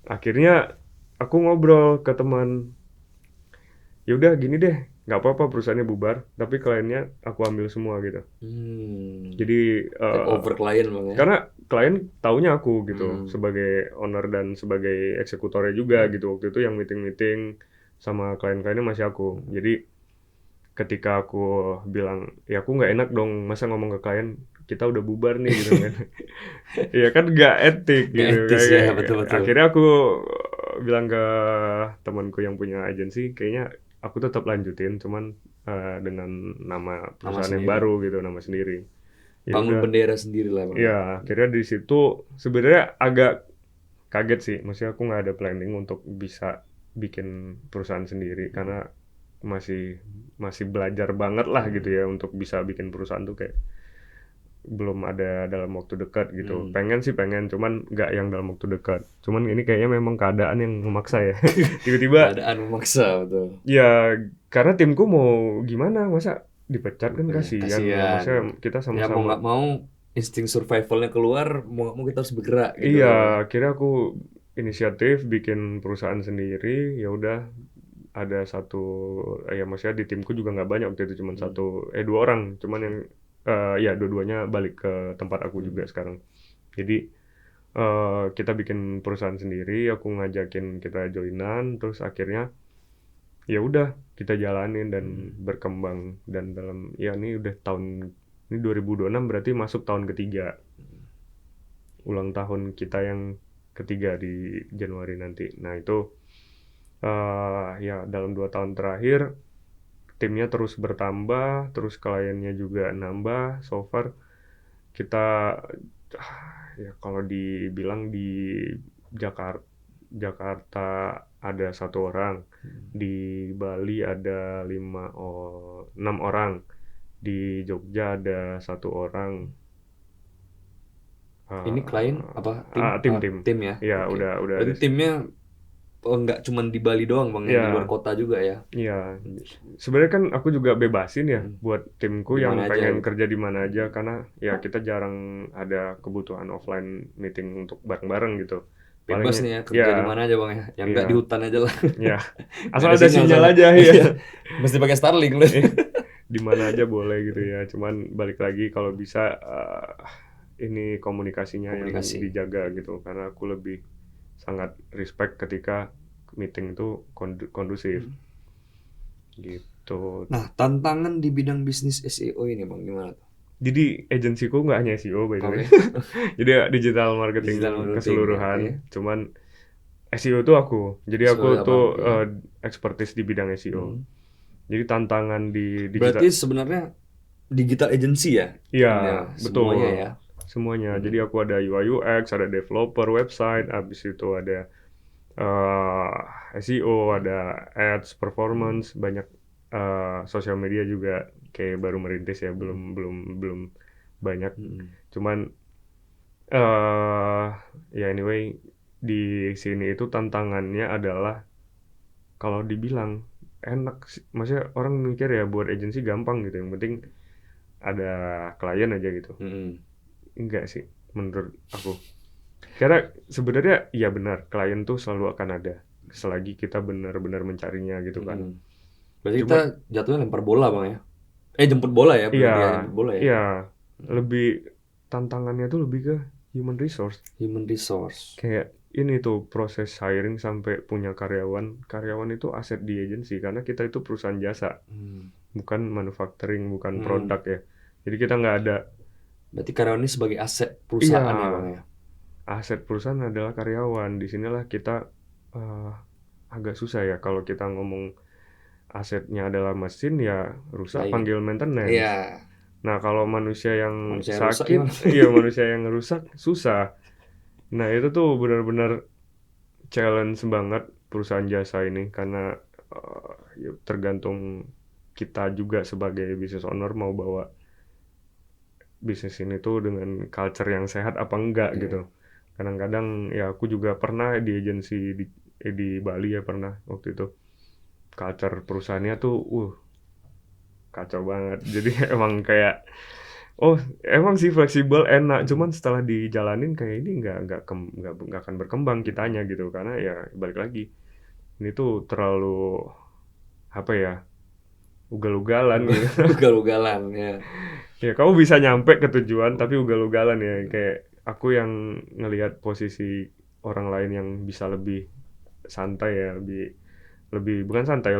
Akhirnya aku ngobrol ke teman, ya udah gini deh, nggak apa-apa perusahaannya bubar, tapi kliennya aku ambil semua gitu. Jadi Take over klien bang ya. karena klien taunya aku gitu sebagai owner dan sebagai eksekutornya juga gitu. Waktu itu yang meeting sama klien-kliennya masih aku. Jadi ketika aku bilang, ya aku nggak enak dong masa ngomong ke klien kita udah bubar nih gitu kan. Ya kan nggak etik Nggak gitu. etis ya, betul-betul. Akhirnya aku bilang ke temanku yang punya agensi, kayaknya aku tetap lanjutin, cuman dengan nama perusahaan yang sendiri. baru gitu, nama sendiri. Ya Bangun udah. bendera sendiri lah bang. Ya, akhirnya di situ sebenarnya agak kaget sih. Maksudnya aku nggak ada planning untuk bisa bikin perusahaan sendiri karena masih belajar banget lah gitu ya untuk bisa bikin perusahaan tuh kayak belum ada dalam waktu dekat gitu. Pengen sih pengen, cuman nggak yang dalam waktu dekat. Cuman ini kayaknya memang keadaan yang memaksa ya. Tiba-tiba Keadaan memaksa betul. ya karena timku mau gimana, masa dipecat kan kasihan. Kasihan. Maksudnya kita Ya mau sama-sama. nggak mau insting survivalnya keluar, mau nggak mau kita harus bergerak gitu. Iya, akhirnya aku inisiatif bikin perusahaan sendiri. Ya udah, ada satu, ya maksudnya di timku juga nggak banyak waktu itu, cuma dua orang, cuman yang ya dua-duanya balik ke tempat aku juga sekarang. Jadi kita bikin perusahaan sendiri, aku ngajakin kita joinan, terus akhirnya ya udah kita jalanin dan berkembang, dan dalam ya ini udah ini 2026 berarti masuk tahun ketiga. Ulang tahun kita yang ketiga di Januari nanti. Nah itu ya dalam 2 tahun terakhir timnya terus bertambah, terus kliennya juga nambah. So far kita ya kalau dibilang di Jakarta ada 1 orang, di Bali ada 6 orang, di Jogja ada 1 orang. Ini klien apa Tim ya? ya. Oke. udah Berarti ada. timnya nggak cuma di Bali doang bang, yang Ya. di luar kota juga ya? Iya, sebenarnya kan aku juga bebasin ya buat timku yang Dimana aja pengen gitu. kerja di mana aja, karena ya kita jarang ada kebutuhan offline meeting untuk bareng-bareng gitu. Bebas nih ya, kerja di mana aja bang ya? Yang nggak Iya. di hutan aja lah. Ya, Nggak asal ada ada sinyal soalnya. aja ya. Iya. Mesti pakai Starlink loh. Di mana aja boleh gitu ya. Cuman balik lagi kalau bisa ini komunikasinya yang Komunikasi. dijaga gitu, karena aku lebih sangat respect ketika meeting itu kondusif. Gitu. Nah, tantangan di bidang bisnis SEO ini bang gimana tuh? Jadi agensiku nggak hanya SEO by the way. Oke. Jadi digital marketing Digital marketing, keseluruhan. oke. Cuman SEO itu aku. Jadi SEO aku apa? tuh Oke. expertise di bidang SEO. Jadi tantangan di digital. Berarti sebenarnya digital agency ya? Iya, betul. Semuanya ya. Semuanya. Jadi aku ada UI UX, ada developer website, habis itu ada SEO, ada ads, performance, banyak sosial media juga, kayak baru merintis ya, belum banyak. Cuman ya anyway, di sini itu tantangannya adalah kalau dibilang enak sih. Maksudnya orang mikir ya buat agensi gampang gitu, yang penting ada klien aja gitu. Enggak sih menurut aku. Karena sebenarnya ya benar, klien tuh selalu akan ada selagi kita benar-benar mencarinya gitu kan. Berarti kita Cuma jatuhnya lempar bola bang ya? Jemput bola ya, iya, berarti ya jemput bola ya? iya lebih tantangannya tuh lebih ke human resource. Human resource. Kayak ini tuh proses hiring sampai punya karyawan. Karyawan itu aset di agensi karena kita itu perusahaan jasa, bukan manufacturing, bukan produk ya. Jadi kita nggak ada. Berarti karyawan ini sebagai aset Iya, perusahaan ya bang ya? aset perusahaan adalah karyawan. Disinilah kita agak susah ya kalau kita ngomong asetnya adalah mesin ya rusak Baik. panggil maintenance. Iya. Nah kalau manusia yang Manusia yang rusak sakit, gimana? iya manusia yang rusak susah. Nah itu tuh benar-benar challenge banget perusahaan jasa ini karena ya tergantung kita juga sebagai business owner mau bawa bisnis ini tuh dengan culture yang sehat apa enggak gitu. Kadang-kadang ya aku juga pernah di agensi di Bali ya pernah waktu itu. Culture perusahaannya tuh kacau banget. Jadi emang kayak oh emang sih fleksibel enak, cuman setelah dijalanin kayak ini nggak akan berkembang kitanya gitu karena ya balik lagi ini tuh terlalu apa ya ugal-ugalan gitu. Ugal-ugalan ya. Ya kamu bisa nyampe ke tujuan tapi ugal-ugalan ya kayak aku yang ngelihat posisi orang lain yang bisa lebih santai ya lebih lebih bukan santai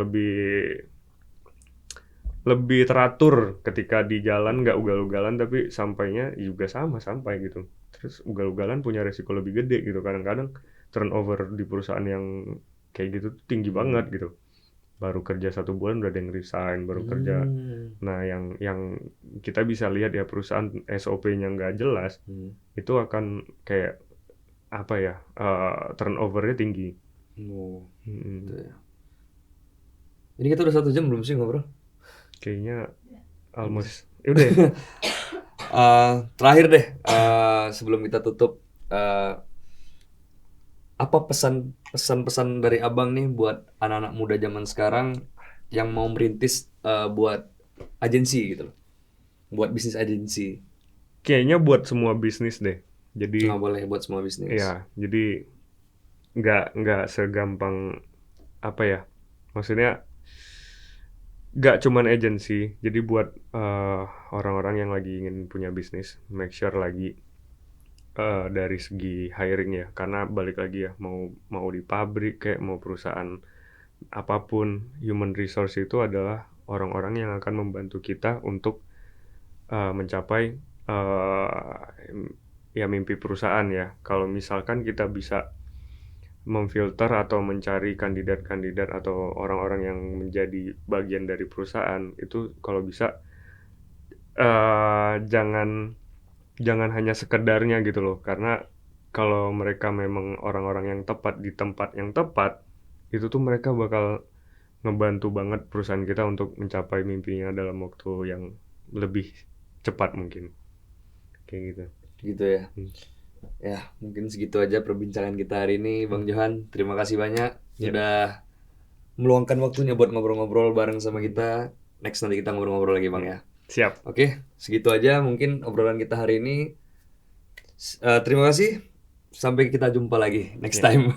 lebih teratur ketika di jalan nggak ugal-ugalan tapi sampainya juga sama sampai gitu. Terus ugal-ugalan punya resiko lebih gede gitu. Kadang-kadang turnover di perusahaan yang kayak gitu tuh tinggi banget gitu. Baru kerja 1 bulan udah ada yang resign, baru kerja. Nah yang kita bisa lihat ya perusahaan SOP-nya nggak jelas itu akan kayak apa ya turnovernya tinggi. Gitu ya. Ini kita udah 1 jam belum sih ngobrol? Kayaknya almost. Udah ya? Terakhir deh, sebelum kita tutup, apa pesan-pesan dari abang nih buat anak-anak muda zaman sekarang yang mau merintis buat agensi gitu loh, buat bisnis agensi? Kayaknya buat semua bisnis deh. Jadi Nggak boleh buat semua bisnis. ya, jadi nggak segampang apa ya? Maksudnya nggak cuman agensi. Jadi buat orang-orang yang lagi ingin punya bisnis, make sure lagi dari segi hiring ya. Karena balik lagi ya, mau di pabrik kayak mau perusahaan apapun, human resource itu adalah orang-orang yang akan membantu kita untuk mencapai ya mimpi perusahaan ya. Kalau misalkan kita bisa memfilter atau mencari kandidat-kandidat atau orang-orang yang menjadi bagian dari perusahaan itu kalau bisa jangan hanya sekedarnya gitu loh karena kalau mereka memang orang-orang yang tepat di tempat yang tepat itu tuh mereka bakal ngebantu banget perusahaan kita untuk mencapai mimpinya dalam waktu yang lebih cepat mungkin kayak gitu. Gitu ya. Ya, mungkin segitu aja perbincangan kita hari ini, Bang Johan. Terima kasih banyak udah meluangkan waktunya buat ngobrol-ngobrol bareng sama kita. Next nanti kita ngobrol-ngobrol lagi, Bang ya. Siap. Oke, segitu aja mungkin obrolan kita hari ini. Terima kasih. Sampai kita jumpa lagi next time.